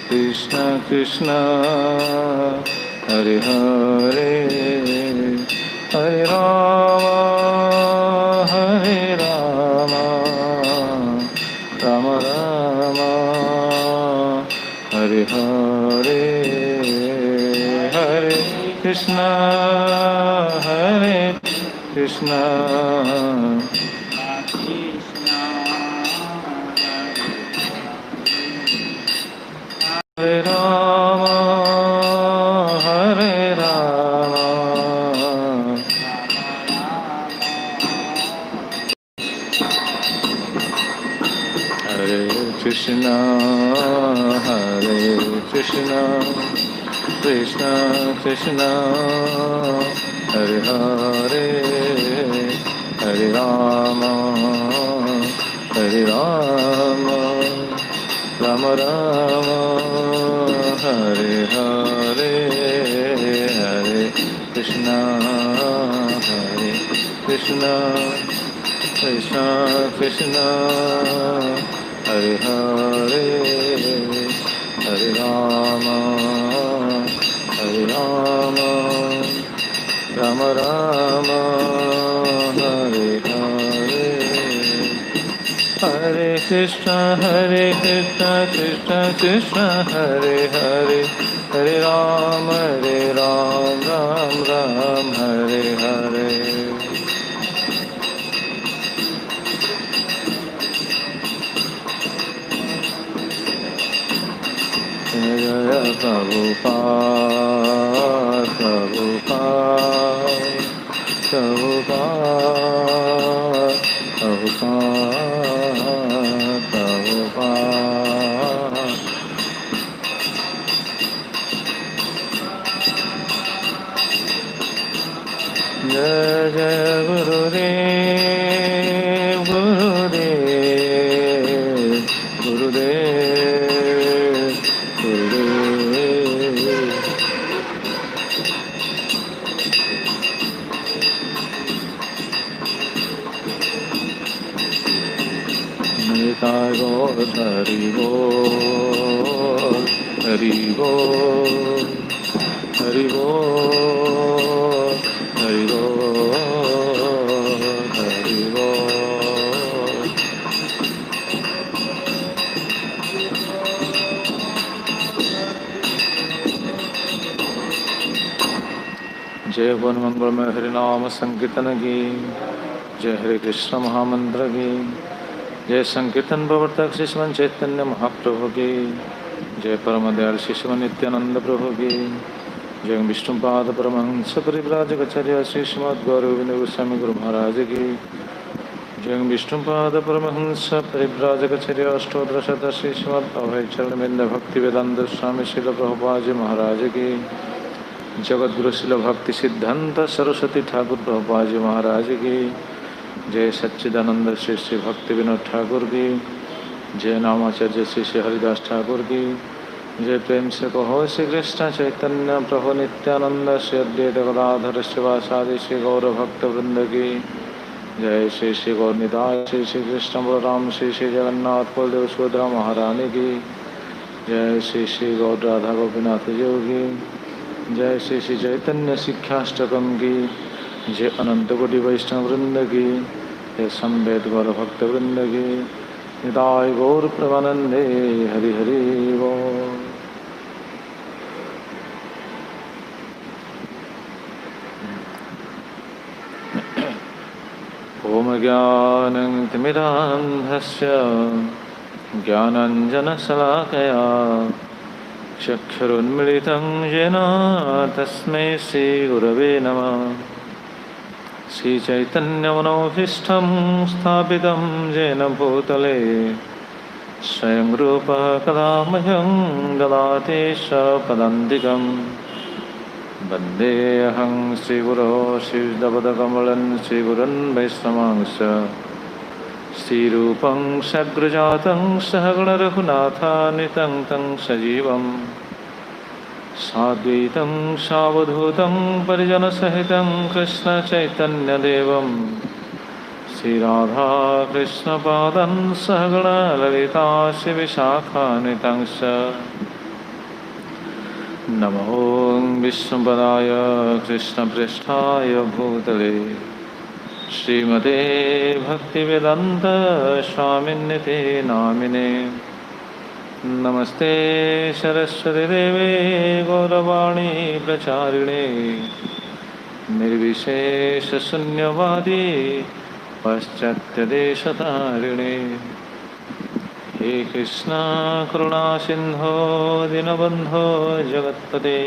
कृष्ण कृष्ण हरे हरे हरे राम राम राम हरे हरे हरे कृष्ण हरे राम हरे राम हरे कृष्ण कृष्ण कृष्ण हरे हरे हरे राम राम राम हरे हरे हरे कृष्ण कृष्ण कृष्ण हरे हरे हरे राम राम राम हरे हरे हरे कृष्ण कृष्ण कृष्ण हरे हरे हरे राम राम राम हरे हरे जय प्रभुपाद प्रभुपाद प्रभुपाद प्रभुपाद प्रभुपाद जय जय गुरुदेव गुरुदेव गुरुदेव गुरुदेव निताय गौर हरि बोल हरि बोल हरि बोल हरि बोल हरि बोल जय भवन मंगल में हरि नाम संकीर्तन की जय हरे कृष्ण महामंत्र की जय संकीर्तन प्रवर्तक शिशुमन चैतन्य महाप्रभु की जय परम दयाल शिशुमन नित्यानंद प्रभु की जय विष्णुपाद परमहंस परिव्राजकाचार्य श्री श्रीमद् गौरविंद गोस्वामी गुरु महाराज की जय विष्णुपाद परमहंस परिव्राजकाचार्य अष्टोत्तर श्री श्रीमद् अभय चरणविंद भक्ति वेदांत स्वामी श्रील प्रभुपाद जी महाराज की जगद्गुरु शिल भक्ति सिद्धांत सरस्वती ठाकुर प्रभुपाद जी महाराज की जय सच्चिदानंद श्री श्री भक्ति विनोद ठाकुर की जय नामाचार्य श्री श्री हरिदास ठाकुर की जय प्रेम से कहो श्री कृष्ण चैतन्य प्रभु नित्यानंद श्री अद्वैत गदाधर शिवासादि श्री गौर भक्त वृंद की जय श्री श्री गौरनिताय श्री श्री कृष्ण बलराम श्री श्री जगन्नाथ बलदेव सुभद्रा महारानी की जय श्री श्री गौर राधा गोपीनाथ जी की जय श्री श्री चैतन्य शिक्षाष्टकम की जय अनंत कोटि वैष्णव वृंद की जय संवेद गौर भक्त वृंद की निताय गौर प्रमानंदे हरि हरि बोल। ओम ज्ञानतिमिरान्धस्य ज्ञानाञ्जनशलाकया चक्षुरुन्मिलितं येन तस्मै श्रीगुरवे नमः। श्रीचैतन्यमनोभीष्टं स्थापितं येन भूतले स्वयं रूपः कदा मह्यं ददाति स्वपदान्तिकम्। वन्देऽहं श्रीगुरो श्रीयुतपदकमलं श्रीगुरुन् वैष्णवांश्च श्रीरूपं सग्रजातं सहगणरघुनाथान्वितं तं सजीवम् साद्वैतं सावधूतं परिजनसहितं कृष्णचैतन्यदेवं श्री राधा कृष्ण पादं सहगणा ललिता श्री विशाखान्वितांश्च नमो विष्णुपदाय कृष्णप्रेष्ठाय भूतले श्रीमते भक्तिवेदांत स्वामिन्निते नामिने नमस्ते सरस्वती देवे गौरवाणी प्रचारिणे निर्विशेष शून्यवादी पाश्चात्यदेशतारिणे हे कृष्णा करुणा सिंधो दीनबंधो जगत्पते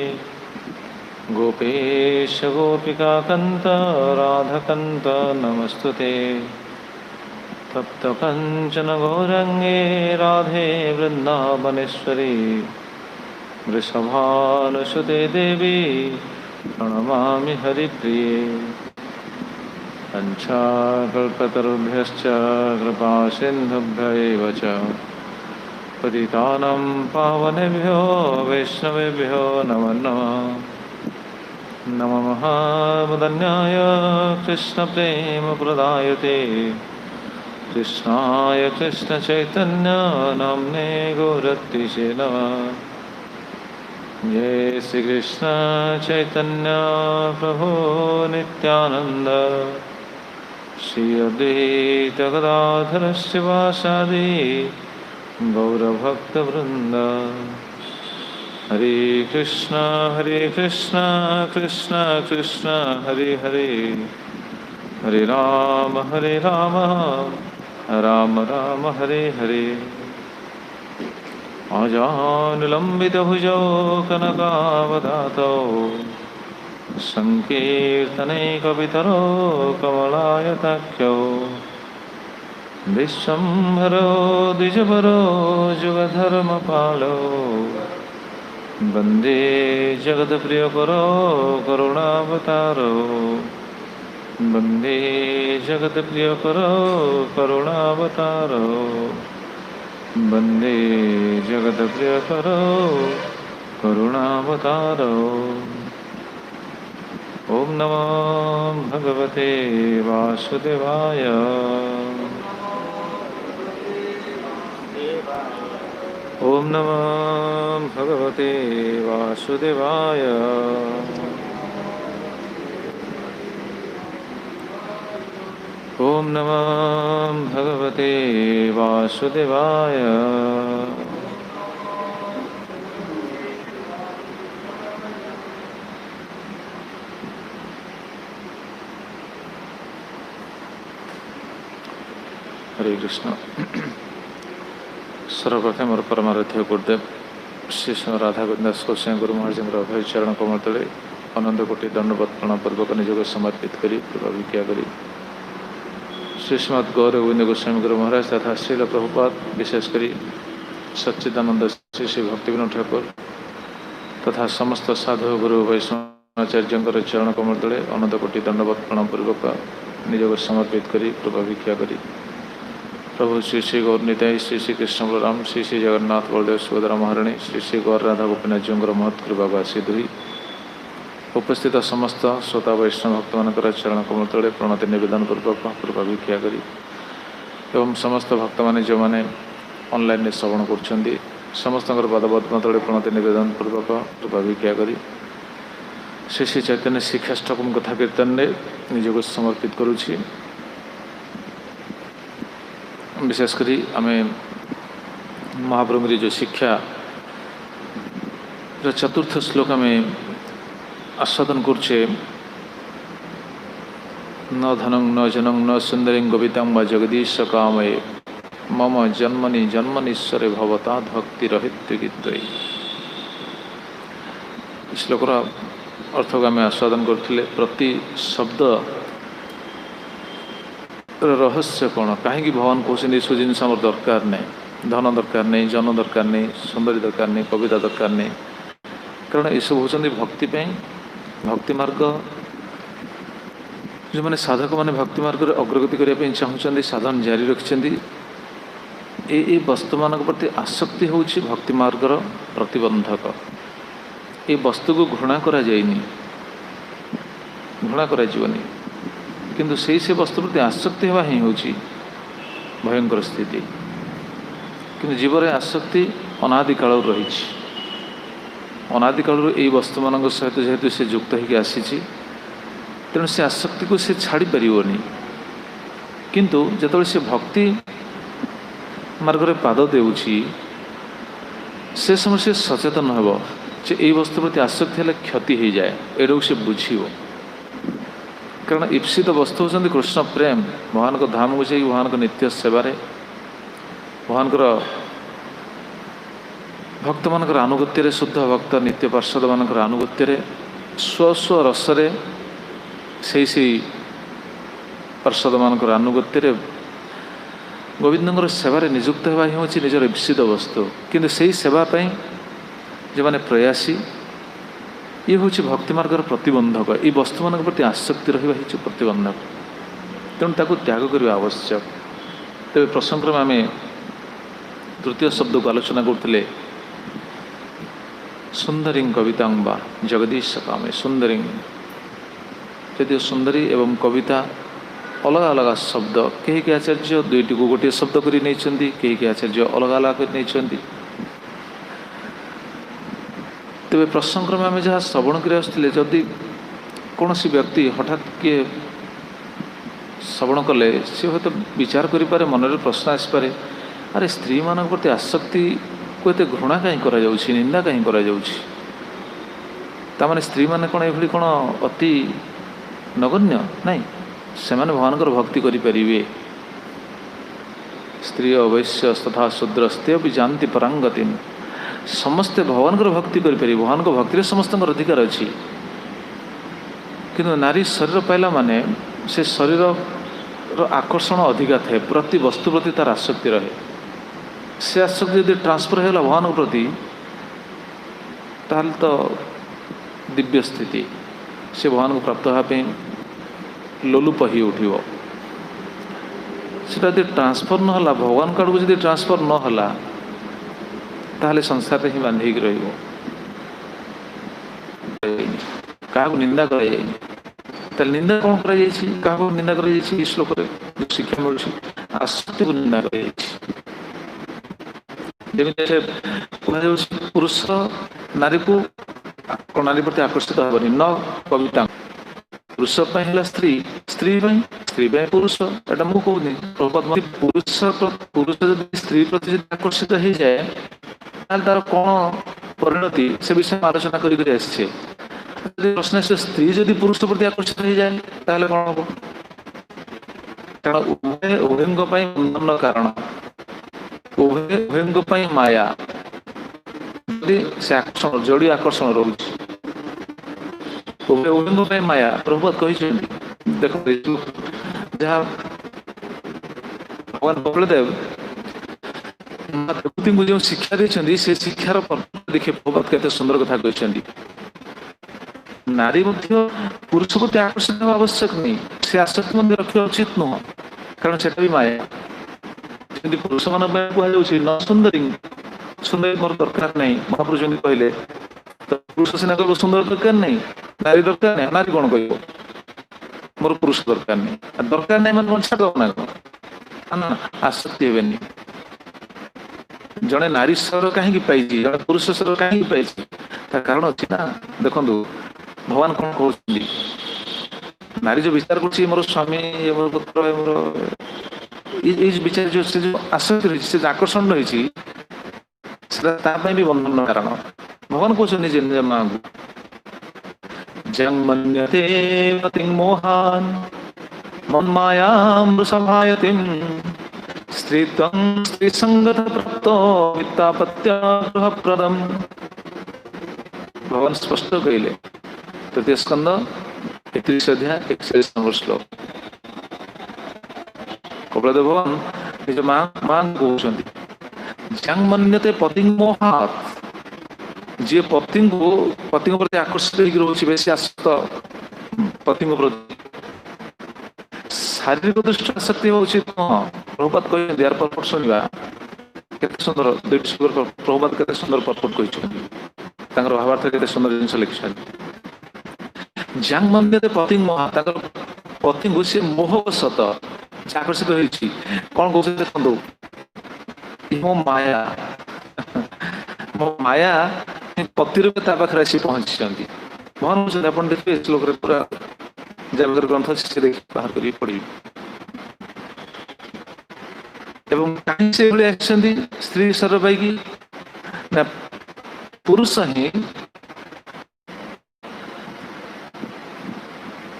गोपेश गोपिकाकंत राधकंत नमस्तुते तप्त कंचन गौरंगे राधे वृंदावनेश्वरी वृषभानुसुते देवी प्रणमामि हरिप्रिये पंचाकल्पतरुभ्यश्च कृपा सिन्धुभ्य एव च पतितानं पावनेभ्यो वैष्णवेभ्यो नमो नमः नमो महावदन्याय कृष्णप्रेमप्रदायते कृष्णाय कृष्णचैतन्य नाम्ने गौरत्तिसे नमः जय श्री कृष्ण चैतन्य प्रभु नित्यानंद श्री अद्वैत गदाधर शिवासादि गौरभक्तवृंद हरे कृष्ण कृष्ण कृष्ण हरे हरे हरे राम राम राम हरे हरे आजानुलम्बितभुजौ कनकावदातौ सङ्कीर्तनैकपितरो कमलायताख्यौ विश्वम्भरो द्विजवरो जुगधर्मपालो वन्दे जगत्प्रियकरो करुणावतारो वन्दे जगत्प्रियकरो करुणावतारो वन्दे जगत्प्रियकरो करुणावतारो ॐ नमो भगवते वासुदेवाय ॐ नमो भगवते वासुदेवाय ॐ नमो भगवते वासुदेवाय हरे कृष्ण। सर्वप्रथम और परमाराध्य गुरुदेव श्री राधा गोविंदास गोस्वामी गुरु महाराज अभय चरण कमल तले अनंत कोटि दंडवत प्रणाम पूर्वक निजोग समर्पित करी कृपाभिक्षा करी श्रीमद गौर गोविंद गोस्वामी गुरु महाराज तथा श्रील प्रभुपाद विशेषकर सच्चिदानंद श्री श्री भक्तिविनोद ठाकुर तथा समस्त साधु गुरु वैष्णवाचार्य चरण कमल तले अनंत कोटि दंडवत प्रणाम पूर्वक निजोग समर्पित करी कृपाभिक्षा करी प्रभु श्री श्री गौर निताई श्री श्री कृष्ण बलराम श्री श्री जगन्नाथ बलदेव सुभद्रा महाराणी श्री श्री गौर राधा गोपीनाथ जी महत् कृपा आशीष हुई उपस्थित समस्त श्रोता वैष्णव भक्त मान चरण कमल तले प्रणति निवेदन पूर्वक कृपा भिक्षा करी एवं समस्त भक्त मैंने जो मैंने ऑनलाइन श्रवण कर समस्त पदपद्म तले प्रणति निवेदन पूर्वक कृपा भिक्षा करी श्री श्री चैतन्य शिक्षाष्टकम कथा कीर्तन में निजक समर्पित करुछि। विशेषकर आम महाप्रभु जो शिक्षा चतुर्थ श्लोक में आस्वादन करछे न धनं न जनं न सुंदरीं गोवितां वा जगदीश कामये मम जन्मनि जन्मनीश्वरे भवता भक्तिरहित्युगित्वयि। श्लोकर अर्थ को आम आस्वादन करथिले प्रति शब्द रहस्य कौन कहीं भगवान कहते सब जिन दरकार नहीं धन दरकार नहीं जन दरकार नहीं सुंदरी दरकार नहीं कविता दरकार नहीं कारण ये सब होती भक्ति भक्ति मार्ग जो मैंने साधक मैंने भक्ति मार्ग अग्रगति करने चाहते साधन जारी रखिंट ये वस्तु मान प्रति आसक्ति हूँ भक्ति मार्गर प्रतिबंधक। ये वस्तु को घृणा करा जाइनी घृणा करा जीवनी किंतु से वस्तु प्रति आसक्ति हवा ही होची भयंकर स्थिति। किंतु जीवन आसक्ति अनादि काल रही, अनादि काल यही वस्तु मान सहित जेहेतु से युक्त होकर आसी, तेणु से आसक्ति को से छाड़ी पारिबनी। किंतु जतबे से भक्ति मार्ग रे पाद देउछि से समय से सचेतन हेब जे यही वस्तु प्रति आसक्ति हेले क्षति हो जाए, एडू से बुझिव। कारण ईप्सित वस्तु होती कृष्ण प्रेम, भगवान को धाम को जाई भगवान को नित्य सेवारे, भगवान भक्त मानकर आनुगत्य, शुद्ध भक्त नित्य पार्षद मानकर आनुगत्य, स्व स्व रसरे से पार्षद मानकर आनुगत्य गोविंद सेवार निजुक्त होगा ही हूँ निजर ईप्सित वस्तु। किंतु से सेवा जो मैंने प्रयासी ये हूँ भक्ति मार्गर प्रतिबंधक, ये वस्तु मान प्रति आसक्ति रहा प्रतिबंधक, तेणु ताकू त्याग करने आवश्यक। तेरे प्रसंग में आम तृतीय शब्द को आलोचना करते सुंदरी कवितांबा जगदीश कामे। सुंदरी यदि सुंदरी एवं कविता अलग अलग शब्द, कहीं आचार्य दुईटी को गोटे शब्द कर कहीं आचार्य अलग अलग कर। तेरे प्रसंग में आम जहाँ श्रवण कर जदि कौन सी व्यक्ति हठात किए श्रवण कले सी हूँ तो विचार करें, मन प्रश्न आसपे, अरे स्त्री मान प्रति आसक्ति को एत घृणा कहीं करा जाउछि, निंदा कहीं करा जाउछि, तामाने स्त्री माने कौन ये कौन अति नगण्य नहीं, से भगवान भक्ति करें। स्त्री अवश्य तथा शूद्रस्ते भी जानती परांगति, समस्ते भगवान भक्ति करें, भगवान को भक्ति समस्त अधिकार अच्छी। किंतु नारी शरीर पाइला माने से शरीर आकर्षण अधिका थाए, प्रति वस्तु प्रति तार आसक्ति रहे। से आसक्ति यदि ट्रांसफर होगा भगवान प्रति ताल तो दिव्य स्थिति, से भगवान को प्राप्त होगापी लोलुप ही उठिव। से ट्रांसफर नहला भगवान का आड़क जब ट्रांसफर नहला ताहले संसार ही बांधिक रहिबो। क्या निंदा कर निंदा कौन कर निंदा कर श्लोक शिक्षा मिलूँ आसक्ति को निंदा कर पुरुष नारी को नारी प्रति आकर्षित हेनी न कविता पुरुष स्त्री स्त्री स्त्री पुरुष एटा मु कहूनी पुरुष पुरुष जब स्त्री प्रति आकर्षित हो जाए तार कौन परिणति से विषय आलोचना कर प्रश्न से स्त्री जदि पुरुष प्रति आकर्षित हो जाए ताहले कौन हम, कारण उभय बंधन कारण उभय माया से आकर्षण जोड़ी आकर्षण रोचे उभय माया। प्रभुपाद कही देख जहाँ भगवान बलदेव प्रकृति को जो शिक्षा देते से शिक्षार देखिए प्रभुपाद केते सुंदर कथा कहते नारी पुरुष प्रति आकर्षित होगा आवश्यक नहीं, से आसक्ति रखा उचित नुह, कारण से भी माया। पुरुष मान कहुच्छी न सुंदरी सुंदरी मोर दरकार नहीं, महापुरु जमी कहले तो पुरुष सीना कह सुंदर दरकार नहीं, नारी दरकार नहीं, नारी कौन कह मोर पुरुष दरकार नहीं, दरकार नहीं मैंने छाड़ ना कौन आसक्ति हेनी। जड़े नारी स्वर कहीं पाई जड़े पुरुष स्वर कहीं पाई कारण अच्छी ना। देखो भगवान कौन कहते नारी जो विचार कर मोर स्वामी मोर पुत्र मोर ये विचार जो से जो आसक्ति रही से आकर्षण रही भी बंधन कारण भगवान कहते निज निज माँ जंग मन्यते पतिं मोहान मन्मायां वृषभायतिं स्त्रीत्वं स्त्रीसंगत प्राप्तो वित्तापत्यप्रदम्। भगवान स्पष्ट कहले तृतीय स्कंद 31 अध्याय 41 नंबर श्लोक। कपिलदेव भगवान निज माँ कहते जंग मन्यते पतिं मोहात्, जी पति प्रति आकर्षित रोचे बेसी आसक्त पति प्रति शारीरिक दृष्टि आसक्ति होगा उचित नुह। प्रभुपाद कहते दियार पर्पट शुणा केते सुंदर दुईटी श्लोक प्रभुपाद केते सुंदर पर्पट कहते भावार्थ केते सुंदर जिन लिखिं जंग मन्यते पति मोहा पति को सी मोहवशत आकर्षित होती कौन कौन देखो मो माया मो माया पति रूपे ता पाखे आसी पहुंची भगवान आप देखिए श्लोक पूरा जगत ग्रंथ से देख बाहर कर पढ़ी एवं कहीं से स्त्री शरीर पाई ना पुरुष ही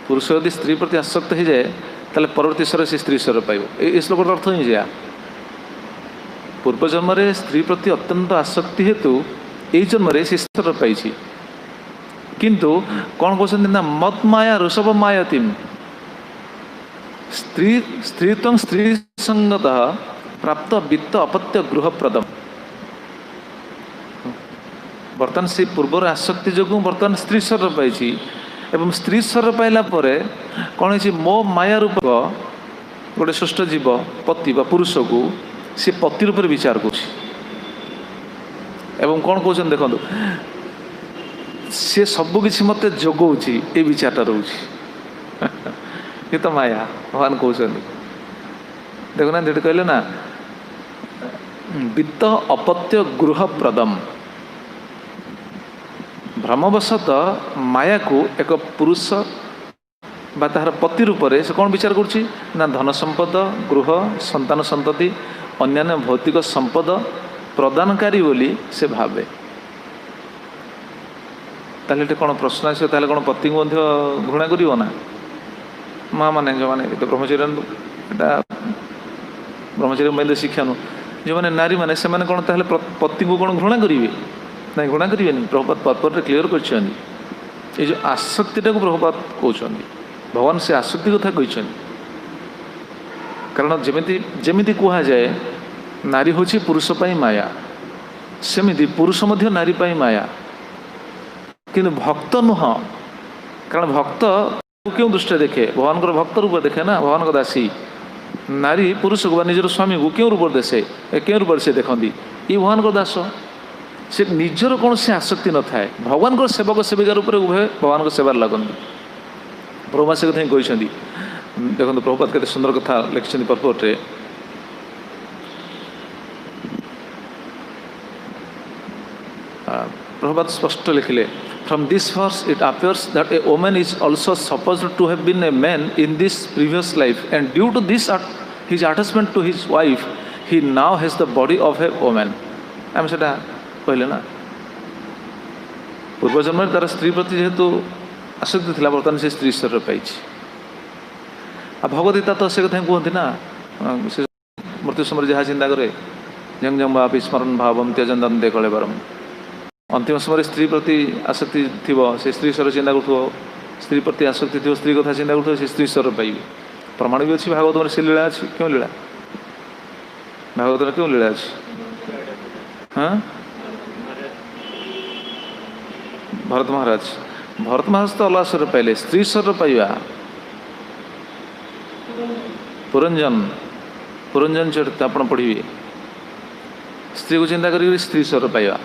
पुरुष यदि स्त्री प्रति आसक्त हो जाए ताले परवर्ती स्वर से स्त्री स्वर पाइब ये श्लोक अर्थ ही जा पूर्व जन्म स्त्री प्रति अत्यंत आसक्ति हेतु यही जन्म से स्वर पाई किंतु कौन कहते ना मत माया ऋषभ मायातिम स्त्री स्त्रीत्व स्त्री संगत प्राप्त वित्त अपत्य गृहप्रदम बर्तमान से पूर्वर आसक्ति जो बर्तमान स्त्री स्वर पाई एवं स्त्री स्वर पाइला कौन है मो माया रूप गोटे सृष्ट जीव पति बा पुरुष को सी पति रूप विचार कर कौन कहते देखो सी सबकि मत जगौची ये विचारटा रोच ये तो माया भगवान कहते देखना ये कहले ना वित्त अपत्य गृहप्रदम भ्रमवशत माया को एक पुरुष बा तार पति रूप से कौन विचार करुच्ची ना धन संपद गृह संतान संतति अन्यान्य भौतिक संपद प्रदानकारी बोली से भावे ताले कौन प्रश्न आस कौन पति को घृणा करियो ना माँ मैंने जो मैंने ब्रह्मचर्य ब्रह्मचर्य मैं शिक्षा नु जो मैंने नारी मैंने से कौन ताले पति को कौन घृणा करेंगे ना घृणा करेंगे प्रभुपाद पदपर क्लीयर कर जो आसक्तिटा को प्रभुपाद कहते भगवान से आसक्ति कथा कहते कारण जमी जमी कह जाए नारी हूँ पुरुष पाई माया सेमि पुरुष मध्य नारी पाई माया किंतु भक्त नुह कारण भक्त क्यों दृष्टि देखे भगवान भक्त रूप देखे ना भगवान को दासी नारी पुरुष को निजर स्वामी को क्यों रूप देसे क्यों रूप से देखती ये भगवान को दास से निजर कौन से आसक्ति न थाए भगवान को सेवक सेविका रूप उभय भगवान को सेवार लगती प्रभुपा से कथा कहते देखो प्रभुपाद के सुंदर कथा लिखिं पर्पटे प्रभुपाद स्पष्ट लिखिले from this verse it appears that a woman is also supposed to have been a man in this previous life and due to this his attachment to his wife he now has the body of a woman आम से कहले ना पूर्व जन्म तार स्त्री प्रति जेहेतु आसक्ति थी बर्तमान से स्त्री शरीर पाई भगवतीता तो से कथा कहते ना से मृत्यु समय जहाँ चिंता करे जंग जंग भाव स्मरण भाव त्यजन दंदे कलेबरम अंतिम समय स्त्री प्रति आसक्ति थी से स्त्री स्वर चिंता कर स्त्री प्रति आसक्ति थी स्त्री कथा चिंता कर स्त्री स्वर पाइबे प्रमाण भी अच्छी भागवत में से लीला अच्छी क्यों लीला भागवत में क्यों लीला अच्छी हाँ भरत महाराज तो अलग स्वर पाइले स्त्री स्वर पाइबा पुरंजन चरित्र आप पढ़े स्त्री को चिंता कर स्त्री स्वर पाइबा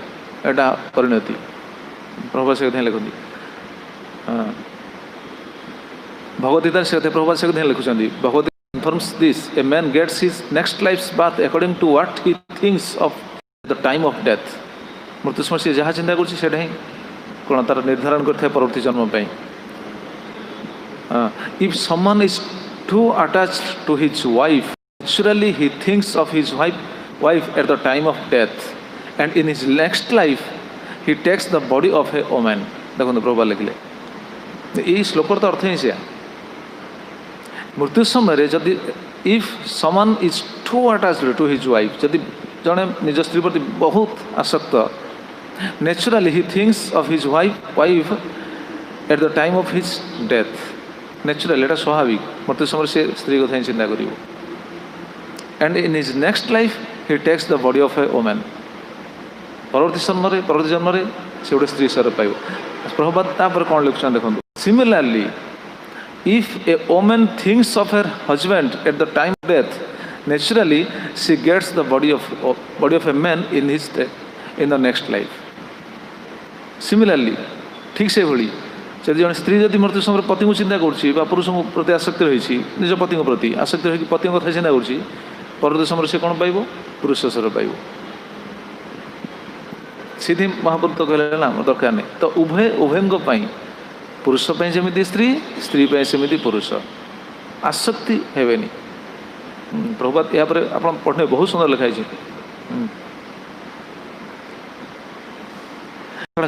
एटा परिणति प्रभुपाद से लिखती हाँ भगवतीता से प्रभुपाद से लिखुं Bhagwati confirms this a man gets his next life's birth according to what he thinks of the time of death मृत्यु समय से जहाँ चिंता कर कौन तार निर्धारण करते परवर्ती जन्म if someone is too attached to his wife naturally he thinks of his wife at the time of death and in his next life he takes the body of a woman देखो प्रभुपाद लिखिले ये श्लोकर तो अर्थ ही से मृत्यु समय जदि if someone is too attached to his wife जदि जड़े निज स्त्री प्रति बहुत आसक्त naturally he thinks of his wife at the time of his death naturally एटा स्वाभाविक मृत्यु समय से स्त्री कथा चिंता कर and in his next life he takes the body of a women परवर्ती जन्म से गोटे स्त्री स्वर पाइब प्रभुपाद कौन लिखुं देखो similarly if a women thinks of her husband at the time of death naturally she gets the body of a man in the next life. Similarly ठीक से भली ଯଦି ଜଣେ ସ୍ତ୍ରୀ ଯଦି ମୃତ୍ୟୁ ସମୟରେ ପତିଙ୍କୁ ଚିନ୍ତା କରୁଛି ବା ପୁରୁଷଙ୍କ ପ୍ରତି ଆସକ୍ତି ରହିଛି, ନିଜ ପତିଙ୍କ ପ୍ରତି ଆସକ୍ତି ରହିକି ପତିଙ୍କ କଥା ଚିନ୍ତା କରୁଛି, ପରବର୍ତ୍ତୀ ସମୟରେ ସେ କ'ଣ ପାଇବ? ପୁରୁଷ ଶରୀର ପାଇବ। ସିଧି ମହାପୁରୁଷ କହିଲେ ନା ଆମର ଦରକାର ନାହିଁ। ତ ଉଭୟଙ୍କ ପାଇଁ, ପୁରୁଷ ପାଇଁ ଯେମିତି ସ୍ତ୍ରୀ, ସ୍ତ୍ରୀ ପାଇଁ ସେମିତି ପୁରୁଷ, ଆସକ୍ତି ହେବେନି। ପ୍ରଭୁପାଦ ଏହାପରେ ଆପଣ ପଢ଼ିଲେ ବହୁତ ସୁନ୍ଦର ଲେଖା ହେଇଛି।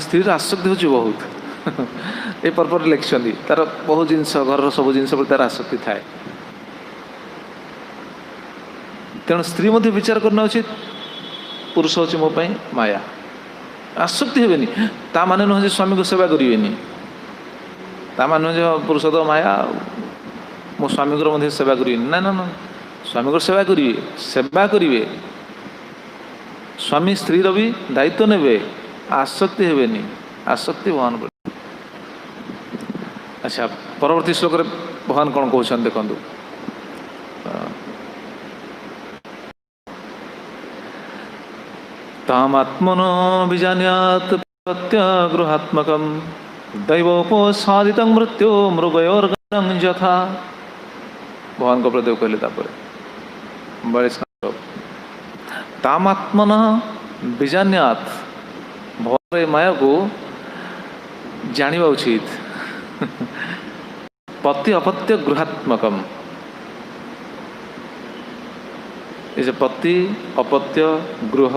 ସ୍ତ୍ରୀର ଆସକ୍ତି ହେଉଛି ବହୁତ ଏ ପର୍ବରେ ଲେଖିଛନ୍ତି, ତାର ବହୁ ଜିନିଷ, ଘରର ସବୁ ଜିନିଷ ପ୍ରତି ତାର ଆସକ୍ତି ଥାଏ। ତେଣୁ ସ୍ତ୍ରୀ ମଧ୍ୟ ବିଚାର କରିନେବା ଉଚିତ, ପୁରୁଷ ହେଉଛି ମୋ ପାଇଁ ମାୟା। ଆସକ୍ତି ହେବେନି, ତା ମାନେ ନୁହେଁ ଯେ ସ୍ୱାମୀକୁ ସେବା କରିବେନି, ତା ମାନେ ନୁହେଁ ଯେ ପୁରୁଷ ତ ମାୟା ମୋ ସ୍ୱାମୀଙ୍କର ମଧ୍ୟ ସେବା କରିବେନି। ନା ନା ନା, ସ୍ୱାମୀଙ୍କର ସେବା କରିବେ, ସେବା କରିବେ, ସ୍ୱାମୀ ସ୍ତ୍ରୀର ବି ଦାୟିତ୍ୱ ନେବେ, ଆସକ୍ତି ହେବେନି, ଆସକ୍ତି ବହନ କରିବେ। ଆଚ୍ଛା, ପରବର୍ତ୍ତୀ ଶ୍ଲୋକରେ ଭଗବାନ କ'ଣ କହୁଛନ୍ତି ଦେଖନ୍ତୁ। ତାମାତ୍ମନୋ ବିଜାନ୍ୟାତ୍ ପ୍ରତ୍ୟଗୃହାତ୍ମକଂ ଦୈବୋପସାଦିतं ମୃତ୍ୟୁ ମୃଗୟୋର୍ଗଣଂ ଯଥା। ଭଗବାନଙ୍କ ପ୍ରଦେବ କହିଲେ ତାପରେ ତାମାତ୍ମନଃ ବିଜାନ୍ୟାତ୍, ଭଗବାନ ଏ ମାୟାକୁ ଜାଣିବା ଉଚିତ। ପତି ଅପତ୍ୟ ଗୃହାତ୍ମକಂ, ଏ ଯେ ପତି ଅପତ୍ୟ ଗୃହ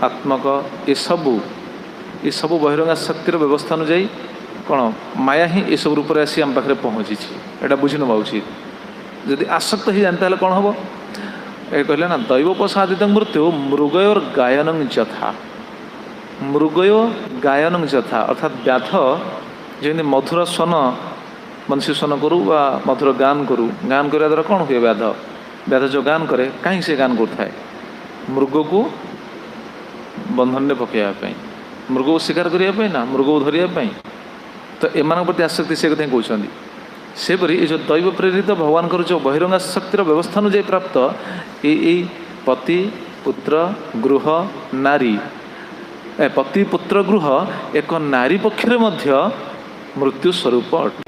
ଆତ୍ମକ ଏସବୁ ବହିରଙ୍ଗା ଶକ୍ତିର ବ୍ୟବସ୍ଥା ଅନୁଯାୟୀ କ'ଣ ମାୟା ହିଁ ଏସବୁ ରୂପରେ ଆସି ଆମ ପାଖରେ ପହଞ୍ଚିଛି, ଏଇଟା ବୁଝି ନେବା ଉଚିତ। ଯଦି ଆସକ୍ତ ହେଇଯାନ୍ତି ତାହେଲେ କ'ଣ ହେବ? ଏ କହିଲେ ନା ଦୈବୋପସାଦିତଂ ମୃତ୍ୟୁ ମୃଗୟୋର ଗାୟନଂ ଯଥା। ମୃଗୟ ଗାୟନଂ ଯଥା ଅର୍ଥାତ୍ ବ୍ୟାଧ ଯେମିତି ମଧୁର ସ୍ୱନ ମନୁଷ୍ୟ ସ୍ୱନ କରୁ ବା ମଧୁର ଗାନ କରୁ, ଗାନ କରିବା ଦ୍ୱାରା କ'ଣ ହୁଏ? ବ୍ୟାଧ ଯେଉଁ ଗାନ କରେ, କାହିଁକି ସେ ଗାନ କରୁଥାଏ? ମୃଗକୁ ବନ୍ଧନରେ ପକାଇବା ପାଇଁ, ମୃଗକୁ ଶିକାର କରିବା ପାଇଁ, ନା ମୃଗକୁ ଧରିବା ପାଇଁ। ତ ଏମାନଙ୍କ ପ୍ରତି ଆସକ୍ତି ସେ କଥା ହିଁ କହୁଛନ୍ତି। ସେପରି ଏ ଯେଉଁ ଦୈବ ପ୍ରେରିତ ଭଗବାନଙ୍କର ଯେଉଁ ବହିରଙ୍ଗା ଶକ୍ତିର ବ୍ୟବସ୍ଥା ଅନୁଯାୟୀ ପ୍ରାପ୍ତ ଏଇ ପତି ପୁତ୍ର ଗୃହ ନାରୀ, ପତି ପୁତ୍ର ଗୃହ ଏକ ନାରୀ ପକ୍ଷରେ ମଧ୍ୟ ମୃତ୍ୟୁ ସ୍ୱରୂପ ଅଟେ।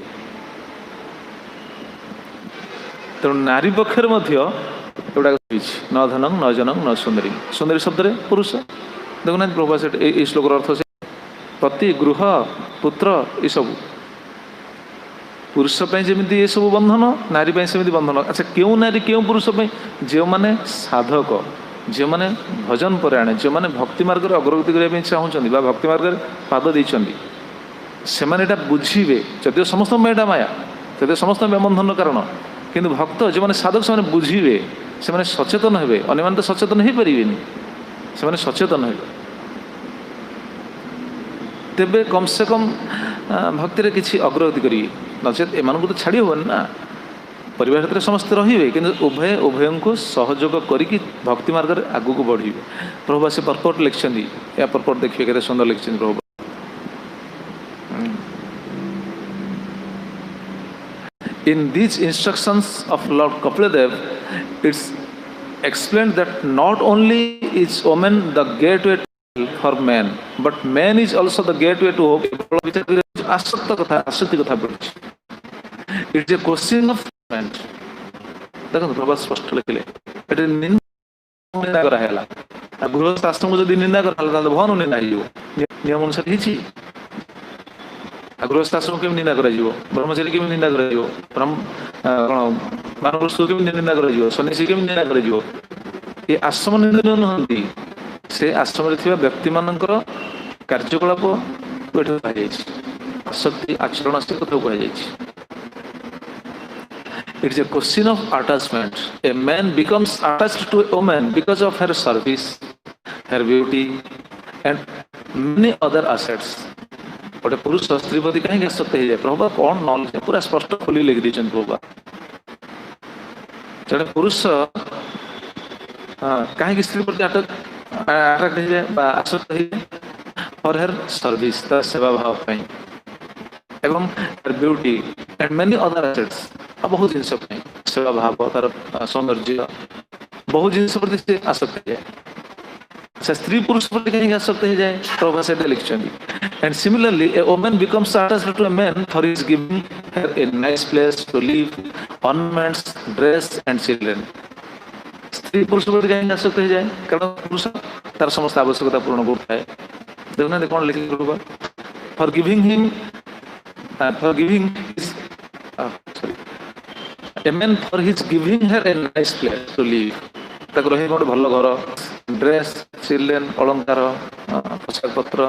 ତେଣୁ ନାରୀ ପକ୍ଷରେ ମଧ୍ୟ ଏଗୁଡ଼ାକ ହେଇଛି। ନ ଧନଂ ନ ଜନଂ ନ ସୁନ୍ଦରୀ, ସୁନ୍ଦରୀ ଶବ୍ଦରେ ପୁରୁଷ। ଦେଖୁନାହାନ୍ତି ପ୍ରଭୁ ସେଠି ଏଇ ଶ୍ଲୋକର ଅର୍ଥ ସେ ପତି ଗୃହ ପୁତ୍ର ଏସବୁ ପୁରୁଷ ପାଇଁ ଯେମିତି ଏସବୁ ବନ୍ଧନ, ନାରୀ ପାଇଁ ସେମିତି ବନ୍ଧନ। ଆଚ୍ଛା, କେଉଁ ନାରୀ କେଉଁ ପୁରୁଷ ପାଇଁ? ଯେଉଁମାନେ ସାଧକ, ଯେଉଁମାନେ ଭଜନ ପରାୟଣ, ଯେଉଁମାନେ ଭକ୍ତି ମାର୍ଗରେ ଅଗ୍ରଗତି କରିବା ପାଇଁ ଚାହୁଁଛନ୍ତି ବା ଭକ୍ତି ମାର୍ଗରେ ପାଦ ଦେଇଛନ୍ତି, ସେମାନେ ଏଇଟା ବୁଝିବେ। ଯଦିଓ ସମସ୍ତଙ୍କ ପାଇଁ ଏଇଟା ମାୟା, ଯଦିଓ ସମସ୍ତଙ୍କ ପାଇଁ ବନ୍ଧନର କାରଣ, କିନ୍ତୁ ଭକ୍ତ ଯେଉଁମାନେ ସାଧକ ସେମାନେ ବୁଝିବେ, ସେମାନେ ସଚେତନ ହେବେ। ଅନ୍ୟମାନେ ତ ସଚେତନ ହେଇପାରିବେନି, ସେମାନେ ସଚେତନ ହେବେ। ତେବେ କମ୍ ସେ କମ୍ ଭକ୍ତିରେ କିଛି ଅଗ୍ରଗତି କରିବେ, ନଚେତ୍ ଏମାନଙ୍କୁ ତ ଛାଡ଼ି ହେବନି ନା। ପରିବାର ଭିତରେ ସମସ୍ତେ ରହିବେ, କିନ୍ତୁ ଉଭୟଙ୍କୁ ସହଯୋଗ କରିକି ଭକ୍ତି ମାର୍ଗରେ ଆଗକୁ ବଢ଼ିବେ। ପ୍ରଭୁ ସେ ପର୍ପଟ ଲେଖିଛନ୍ତି, ଏହା ପର୍ପଟ ଦେଖିବେ କେତେ ସୁନ୍ଦର ଲେଖିଛନ୍ତି ପ୍ରଭୁ। In these instructions of Lord Kapila, it's explained that not only is woman the gateway for man, but man is also the gateway to hope. आसक्ति कथा पड़ुछि। It's a question of man. देखो प्रभु स्पष्ट लिखिले, एटे निंदा करा हैला। गृहस्थ आश्रम को जदि निंदा करा हैला, भवन निंदा हियो। नियम अनुसार हिची। गृहस्थ आश्रम के निंदा करा जिवो, ब्रह्मचारी के निंदा करा जिवो, मानवस्तु के निंदा करा जिवो, सन्यासी के निंदा करा जिवो। ये आश्रम निंदा नहंती, से आश्रम रे थिबा व्यक्ति मानकर कार्यकलाप बैठक पाइछि। आसक्ति आचरण से कथा कहुछि। It is a question of attachment. A man becomes attached to a woman because of her service, her beauty, and many other assets. गोटे पुरुष स्त्री प्रति कहीं आसक्त हो जाए प्रभु कौन न पूरा स्पष्ट खोली लिखि दी प्रभु। जड़े पुरुष कहीं स्त्री प्रति अट्राक्ट हो जाए आसक्त हो जाए फॉर हर सर्विस, तार सेवा भाव एवं beauty and many other assets, बहुत जिन सेवा भाव तार सौंदर्य बहुत जिन प्रति से आसक्त हो जाए। स्त्री पुरुष प्रति कहीं आसक्त हो जाए प्रभु से लिखिं And similarly, a woman becomes attached to a man for his giving her a nice place to live, ornaments, dress and children. स्त्री पुरुष पर कहीं आसक्त हो जाए कारण पुरुष तार समस्त आवश्यकता पूर्ण करता है। देखना दे कौन लिखे होगा for giving him for giving his sorry a man for his giving her a nice place to live ताको रहे गोटे भल घर ड्रेस चिल्ड्रेन अलंकार पोशाक पत्र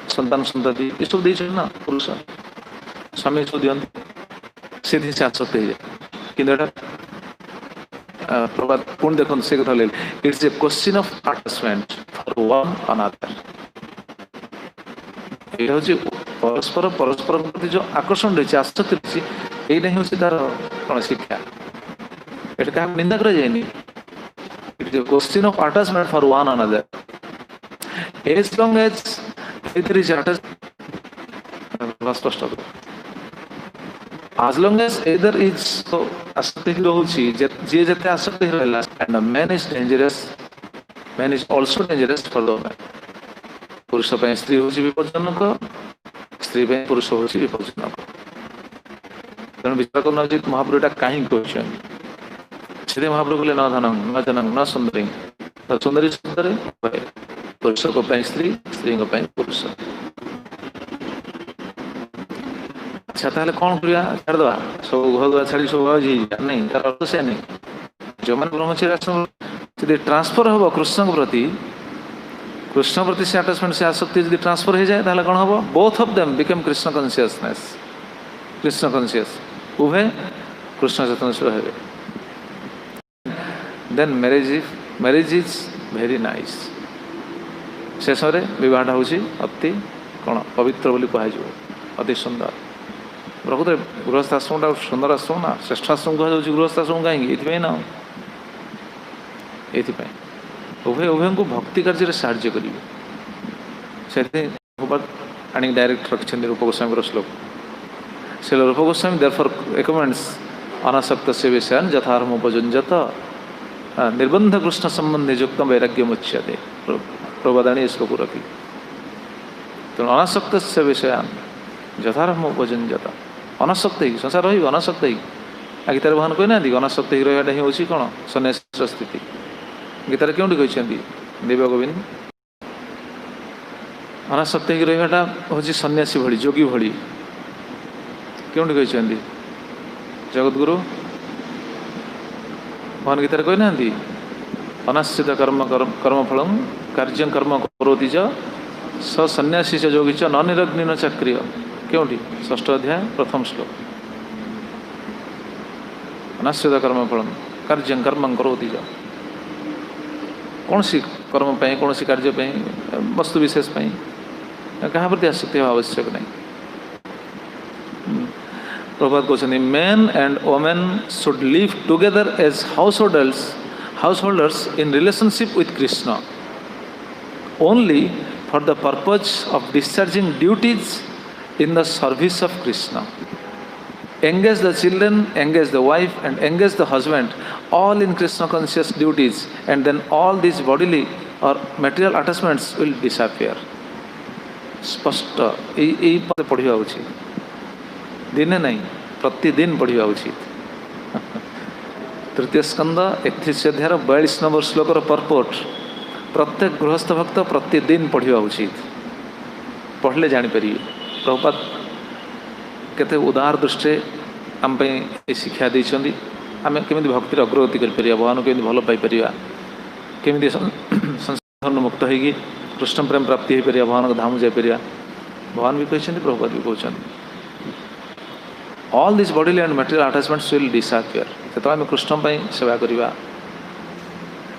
संतान संतति ये सब देते ना पुरुष स्वामी सब दिखते सीधी से आसक्त हो जाए कि प्रभात पुण्य देखो से कथा it's a question of attachment for one another ये हूँ परस्पर परस्पर प्रति जो आकर्षण रही आसक्ति रही यही हूँ तार कौन शिक्षा ये क्या निंदा कर जाए it is a question of attachment for one another as long as either is attach स्पष्ट as long as either is so आसक्ति रोची जे जते आसक्ति रहला and the man is dangerous man is also dangerous for the woman पुरुष पे स्त्री होची विपज्जनक स्त्री पे पुरुष होची विपज्जनक तेणु विचार करना उचित महाप्रभु एटा काहे कहछन सीधे महाप्रभु कहले न धनं न जनं न सुंदरी तो सुंदरी सुंदर पुरुष को पे स्त्री स्त्री को पे पुरुष अच्छा ताहले कौन करिया छाड़ दवा सब घर दुआ छाड़ी सब जी नहीं तार अर्थ से नहीं जो मन ब्रह्मचर्य आश्रम यदि ट्रांसफर हो कृष्ण प्रति से अटैचमेंट से आसक्ति यदि ट्रांसफर हो जाए ताहले कौन हो both of them become Krishna consciousness Krishna conscious उभय कृष्ण चेतनशील हेबे then marriage is very nice शेष में विवाहटा होची अति कौन पवित्र बोली कह अति सुंदर प्रकृत गृहस्थ आश्रम सुंदर आश्रम ना श्रेष्ठ आश्रम कह गृहस्थ आश्रम कहीं ना ये उभय उभय को भक्ति कार्य साहाय्य करेंगे आनी डायरेक्ट रखिंट रूप गोस्वामी श्लोक से रूप गोस्वामी देयरफॉर रिकमेंड्स अनासक्त से विषयान यथार्म उपयुंजत निर्बंध कृष्ण संबंधी युक्त वैराग्य मुच्यते प्रबोधानी श्लोक रखी तो अनासक्त से विषयान यथार्म उपयुंजत अनासक्त ही संसार रही अनासक्त ही आ गीतार भगवान कहना अनासक्त ही रहा ही हूँ कौन सन्यास स्थिति गीतार क्यों कहते देव गोविंद अनासक्त ही रहा हूँ सन्यासी भली जोगी भली क्यों कहते जगतगुरु भगवान गीतार कहना अनाश्रित कर्म कर्मफल कार्य कर्म करोति च स सन्यासी च योगी च न निरग्नि न चक्रिय क्योंटी षष्ठ अध्याय प्रथम श्लोक अनाश्रित कर्मफल कार्य कर्म करोति च कौन सी कर्म पे कौन सी कार्य पे वस्तु विशेष पे क्या प्रति आसक्ति आवश्यक नहीं प्रभात कहते men and women should live together as householders in relationship with Krishna only for the purpose of discharging duties in the service of Krishna. Engage the children, engage the wife and engage the husband all in Krishna conscious duties and then all these bodily or material attachments will disappear. स्पष्ट यही पद पढ़िया उचित दिने नहीं प्रतिदिन पढ़िया उचित तृतीय स्कंद 31 अध्याय 42 नंबर श्लोकर परपोर्ट प्रत्येक गृहस्थ भक्त प्रतिदिन पढ़िया उचित पढ़ले जानीपर प्रभुपाद केते उदार दृष्टि आम शिक्षा देते आम केमी भक्ति अग्रगति कर भगवान केमी भल पाइपर केमी संसार मुक्त होगी कृष्ण प्रेम प्राप्ति हो पार भगवान धाम जापर भगवान भी कहते प्रभुपाद भी कहते all this bodily and material attachments will disappear जो आम कृष्ण सेवा करवा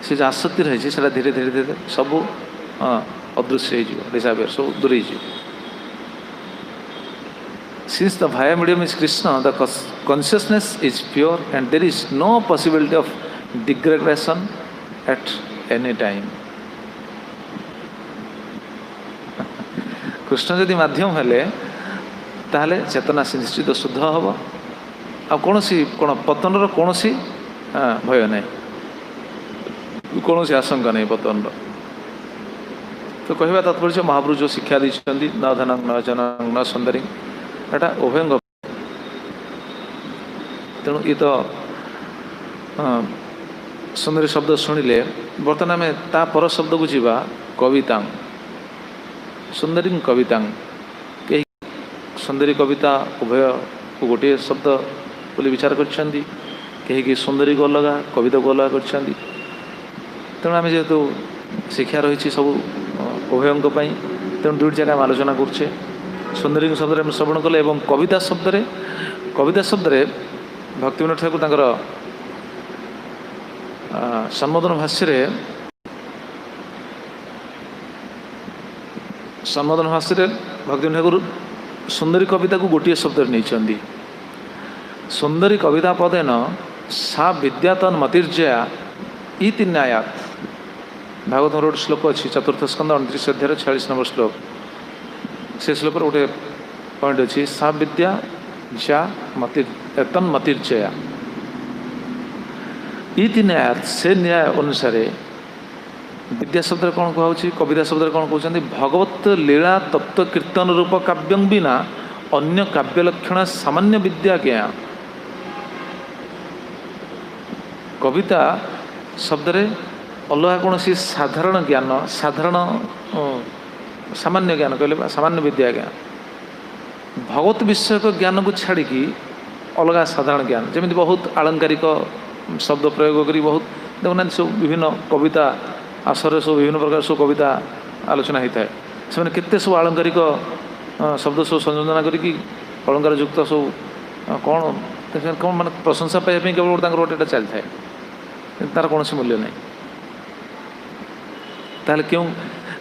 से जो आसक्ति रही है धीरे धीरे धीरे सब अदृश्य हो डिसअपियर सब दूर हो Since the via medium is Krishna, the consciousness is pure and there is no possibility of degradation at any time. Krishna यदि माध्यम हेले ताहले चेतना से निश्चित शुद्ध हम आ कौन सी कौन पतन कौन सी भय नहीं कौन सी आशंका नहीं पतन तो कहवा तात्पर्य महाप्रभु जो शिक्षा देते न धन न जन न सुंदरी एटा उभयंग तेणु ये तो सुंदरी शब्द शुणिले बर्तमान आम ता पर शब्द को जीवा कविता सुंदरी कविता कहीं सुंदरी कविता उभय को गोटे शब्द बोली विचार कर कहीं सुंदरी को अलग कविता को अलग कर तेणु आम जेहेतु शिक्षा रही सब उभयों तेणु दुईट जगह आम आलोचना करुचे सुंदरी शब्द श्रवण कले और कविता शब्द भक्तिविनोद ठाकुर तांकर सम्बोधन भाष्य भक्तिविनोद ठाकुर सुंदरी कविता को गोटे शब्द नहीं सुंदरी कविता पदेन सा विद्या तन मतिर्जया इति न्यायात भागवत गोटे श्लोक अच्छी चतुर्थ स्कंद 29 अध्याय 46 नंबर श्लोक से श्लोक गोटे पॉइंट अच्छी सा विद्या जा तन मतिर्जया इति न्यायात से न्याय अनुसार विद्या शब्द कौन कहुच्छी कविता शब्द कौन कहते भगवत लीला तत्व कीर्तन रूप काव्यं बिना अन्य काव्य लक्षण सामान्य विद्या ज्ञा कविता शब्द अलग कौन सी साधारण ज्ञान साधारण सामान्य ज्ञान कहले सामान्य विद्या ज्ञान भगवत विषयक ज्ञान को छाड़ी अलग साधारण ज्ञान जमी बहुत आलंकारिक शब्द प्रयोग करी बहुत देखुना सब विभिन्न कविता आसर सब विभिन्न प्रकार सब कविता आलोचना होता है से केते सब आलंकारिक शब्द सब संयोजना करी अलंकार युक्त सब कौन कौन मान प्रशंसा पाइबा केवल गोटे चली था तार कौन मूल्य नहीं ताहले क्यों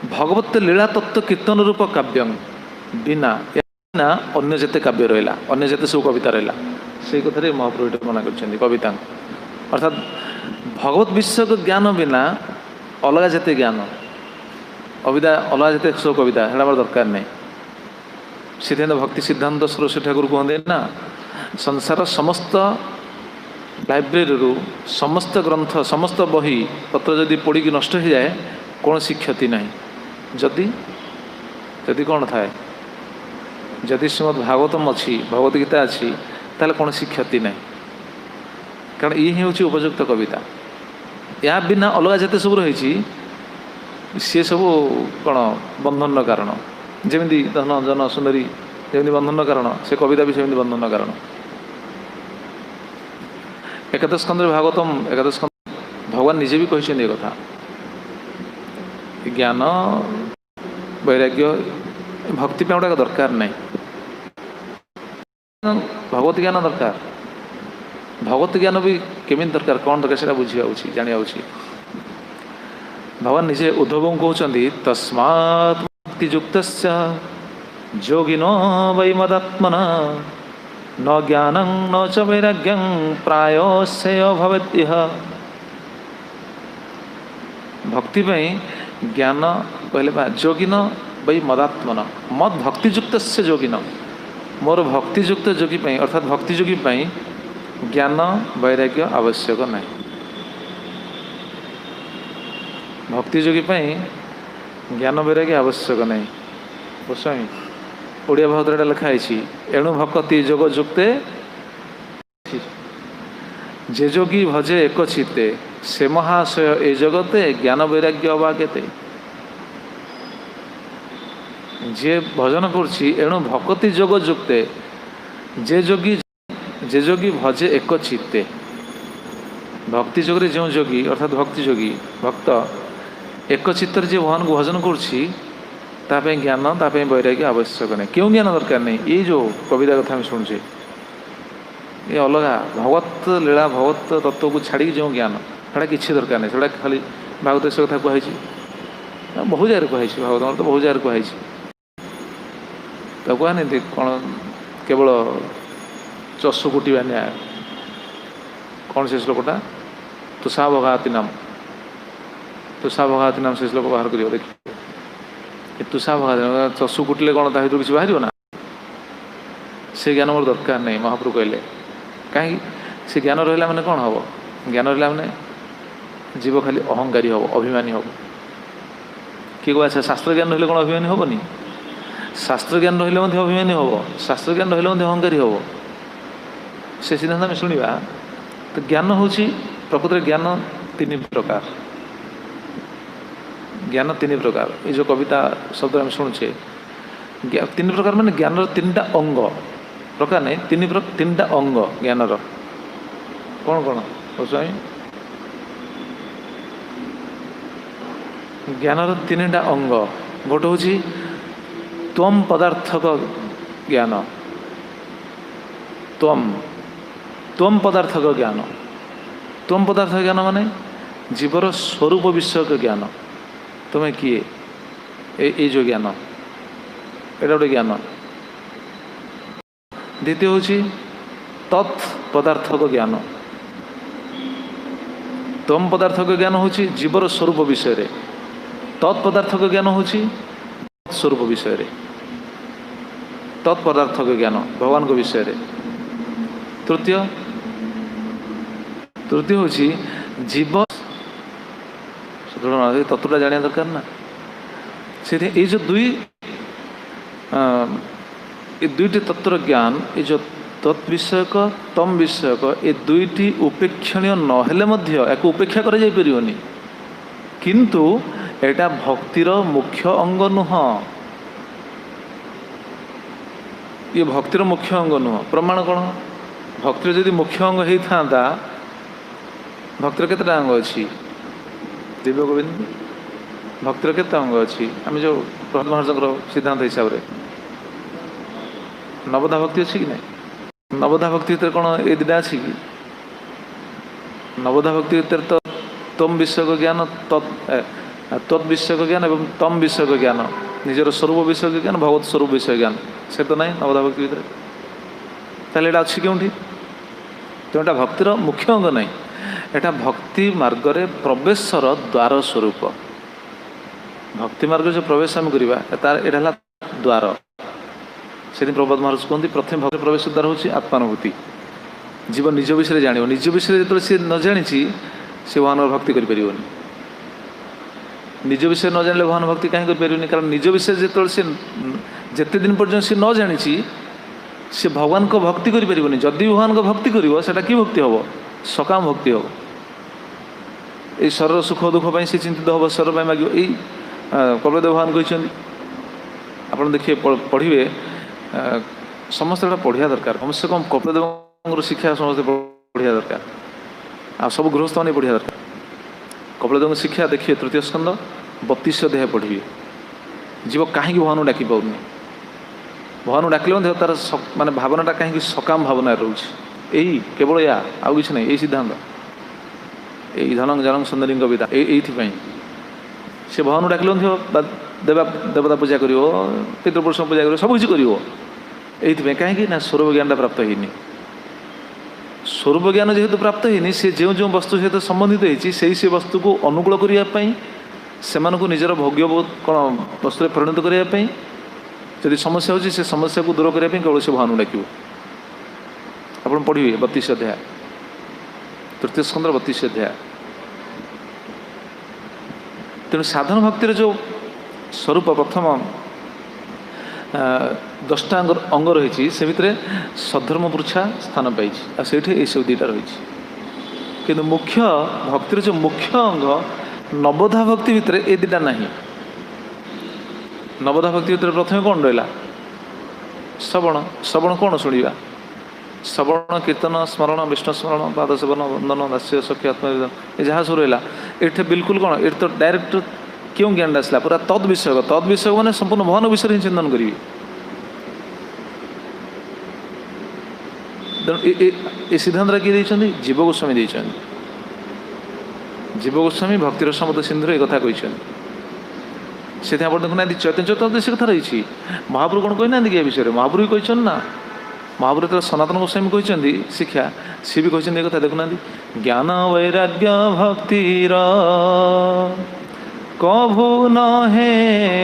भगवत लीला तत्व कीर्तन रूप काव्य बिना अन्य जेते काव्य रहा अन्य जेते सब कविता रहा से कथार महाप्रभु मना कर कविता अर्थात भगवत विषयक ज्ञान बिना अलग जेते ज्ञान अविदा अलग जेते सब कविता है दरकार नहीं से भक्ति सिद्धांत सरस्वती ठाकुर कहते ना संसार समस्त लाइब्रेरी समस्त ग्रंथ समस्त बही पत्र जदि पोड़ी नष्ट हो जाए कौन सी क्षति नहीं जदि जदि कौन थाए जदि श्रीमद् भागवतम अच्छी भगवत गीता अच्छी ताले कौन सी क्षति नहीं कारण ये हूँ उपयुक्त कविता या बिना अलग जिते सब रही सी सब कौन बंधन कारण जमी धन जन सुंदरी जमी बंधन कारण से कविता भी सेमती बंधन कारण एकादश स्कंद भागवतम एकादश स्कंद भगवान निजे भी कहते कथा ज्ञान वैराग्य भक्ति पे गोटा दरकार नहीं भगवत ज्ञान दरकार भगवत ज्ञान भी केमी दरकार कौन दरकार से बुझा जाना भगवान निजे उद्धव कहते तस्मात् भक्तियुक्तस्य योगिनो वै मदात्मना न ज्ञानं न च वैराग्यं प्रायश्चय भवेत्यह भक्ति ज्ञान कहले योगिन वै मदात्मन मद भक्तियुक्त से योगिन मोर भक्तियुक्त योगी अर्थात भक्ति योगी ज्ञान वैराग्य आवश्यक नहीं भक्ति योगी ज्ञान वैराग्य आवश्यक नहीं गोस्वामी ओडिया भागवत लिखाई एणु भक्ति जोग जुक्ते जे जोगी भजे एक चित्ते से महाशय ए जगते ज्ञान वैराग्य अवागते जे भजन करुछि एणु भक्ति जोग जुक्ते जे जोगी भजे एक चित्ते भक्ति जोग जो जोगी अर्थात भक्ति जोगी भक्त एक चित्तर जे भगवान को भजन करुछि तापे ज्ञान तापे वैराग्य आवश्यक नहीं क्यों ज्ञान दरकार नहीं ये जो कविता कथा हम शुणुचे ये अलग भगवत लीला भगवत तत्व को छाड़ी जो ज्ञान से किसी दरकार नहीं से खाली भागवत से कथा कहुई बहुत जगह कहुई भागवत तो बहुत जगह कहुई तो कहा नहीं कौन केवल चषु कुटिया न्याय कौन से श्लोकटा तुषा भगाती नाम से श्लोक बाहर कर देखिए तुषा भगाती चषु कुटिले कौन ता किसी बाहर ना से ज्ञान मोर दरकार नहीं महाप्रभु कहले कहीं से ज्ञान रहा मैंने कौन हम ज्ञान रहा मैंने जीव खाली अहंकारी हम अभिमानी हम किए को अच्छा शास्त्र ज्ञान रही कौन अभिमानी हेनी शास्त्र ज्ञान रही अभिमानी हम शास्त्र ज्ञान रही अहंकारी हम से सिद्धांत आम शुणा तो ज्ञान हूँ प्रकृत ज्ञान तीन प्रकार ज्ञान तीन प्रकार ये जो कविता शब्द आम शुणुचे तीन प्रकार माने ज्ञान तीन टा अंग प्रकार नहीं तीन टा अंग ज्ञान कौन कौन स्वामी ज्ञान तीन टा अंग गोटे हूँ त्वम पदार्थक ज्ञान त्वम पदार्थक ज्ञान त्वम पदार्थ ज्ञान माने जीवर स्वरूप विषयक ज्ञान तुम्हें किए ये जो ज्ञान एटा गोटे ज्ञान द्वितीय हूँ तत् पदार्थक ज्ञान त्वम पदार्थक ज्ञान हूँ जीवर स्वरूप विषय तत्पदार्थक ज्ञान हूँ स्वरूप विषय तत्पदार्थक ज्ञान भगवान को विषय तृतीय हूँ जीव तत्वटा जाना दरकार ना से ये जो दुईटी तत्वर ज्ञान ये जो तत्विषयक तम विषयक ये दुईटी उपेक्षणीय नहेले या उपेक्षा कर किंतु एटा भक्तिर मुख्य अंग नुह ये भक्तिर मुख्य अंग नुह प्रमाण कौन भक्तिर जदि मुख्य अंग होता भक्तिर केतटा अंग अच्छी दिव्य गोविंद भक्तिर केते अंग अच्छी आम जो प्रहलाद महाराज सिद्धांत हिसाब से नवधा भक्ति अच्छी कि नहीं नवधा भक्ति भर कौन ये दुटा अच्छी कि नवधा भक्ति भर तो तम विषयक ज्ञान तत् विषयक ज्ञान एवं तम विषयक ज्ञान निजर स्वरूप विषयक ज्ञान भगवत स्वरूप विषय ज्ञान से तो नहीं नवधा भक्ति भर ताले अच्छी क्योंठी तो यहाँ भक्तिर मुख्य अंग नहीं एटा भक्ति मार्ग रे प्रवेशर द्वार स्वरूप भक्ति मार्ग जो प्रवेश आम करवा एटा द्वार से प्रभुपाद महाराज कहते प्रथम भक्ति प्रवेश द्वार हूँ आत्मानुभूति जीव निज विषय जान निज विषय जो सी न जानी से भगवान भक्ति कर निज विषय न जाने भगवान भक्ति कहीं कर कारण निज विषय जो सी जिते दिन पर्यटन सी न जानी सी भगवान को भक्ति कर जदि भगवान को भक्ति कर कि भक्ति हम सकाम भक्ति हम ये शरीर सुख दुख से चिंतित हम शरीर मांग यही कपिलदेव भगवान कहते आप देखिए पढ़े समस्त पढ़िया दरकार कम से कम कपिलदेव शिक्षा समस्त पढ़िया दरकार आ सब गृहस्थ मैंने पढ़िया दरकार कपिलदेव शिक्षा देखिए तृतीय स्कंद 32 अध्याय पढ़िए जीव कहीं भगवान डाक पाऊनी भगवान डाकिले तार माने भावनाटा कहीं सकाम भावना रोचे यही केवल या आउ कि नहीं यही सिद्धांत यही धन जन सुंदरी कविता ये से भगवान डाकिले देवता पूजा कर पितृपुरुष पूजा कर सब किसी कर कहीं स्वरूप ज्ञान प्राप्त होनी स्वरूप ज्ञान जेहेतु प्राप्त होनी से जो जो वस्तु सहित संबंधित होती से वस्तु को अनुकूल करने से निजर भोग्य कौन वस्तु परिणत करने जदि समस्या होची से समस्या को दूर करने केवल से भगवान डाक आप पढ़े 32 अध्याय तृतीय स्कंद 32 अध्याय तेणु साधन भक्तिर जो स्वरूप प्रथम 10टा अंग रही से भितर सद्धर्म पृछा स्थान पाई से सब दुईटा रही कि मुख्य भक्तिर जो मुख्य अंग नवधा भक्ति भितर ए दुटा ना नवधा भक्ति भितर प्रथम कौन रहा श्रवण श्रवण कौन शुणा श्रवण कीर्तन स्मरण विष्णु स्मरण पाद सेवन वंदन दास्य सख्य आत्मनिवेदन ये जहाँ सब रहा ये बिल्कुल कौन ये तो डायरेक्ट क्यों ज्ञान आसला पूरा तद विषय मैंने संपूर्ण भगवान विषय ही चिंतन करी ये सिद्धांत किए जीव गोस्वामी जीव गोस्वामी भक्तिर समत सिंधु एक कथा कहते से आप देखुना चैतन्य चतुर्दशी कथा रही महाप्रभु कौन कहना कि विषय महाप्रभु भी कहते ना महाप्रभु तो सनातन गोस्वामी कहते शिक्षा सी भी कहते कथा देखुना ज्ञान वैराग्य भक्तिर कभु न हे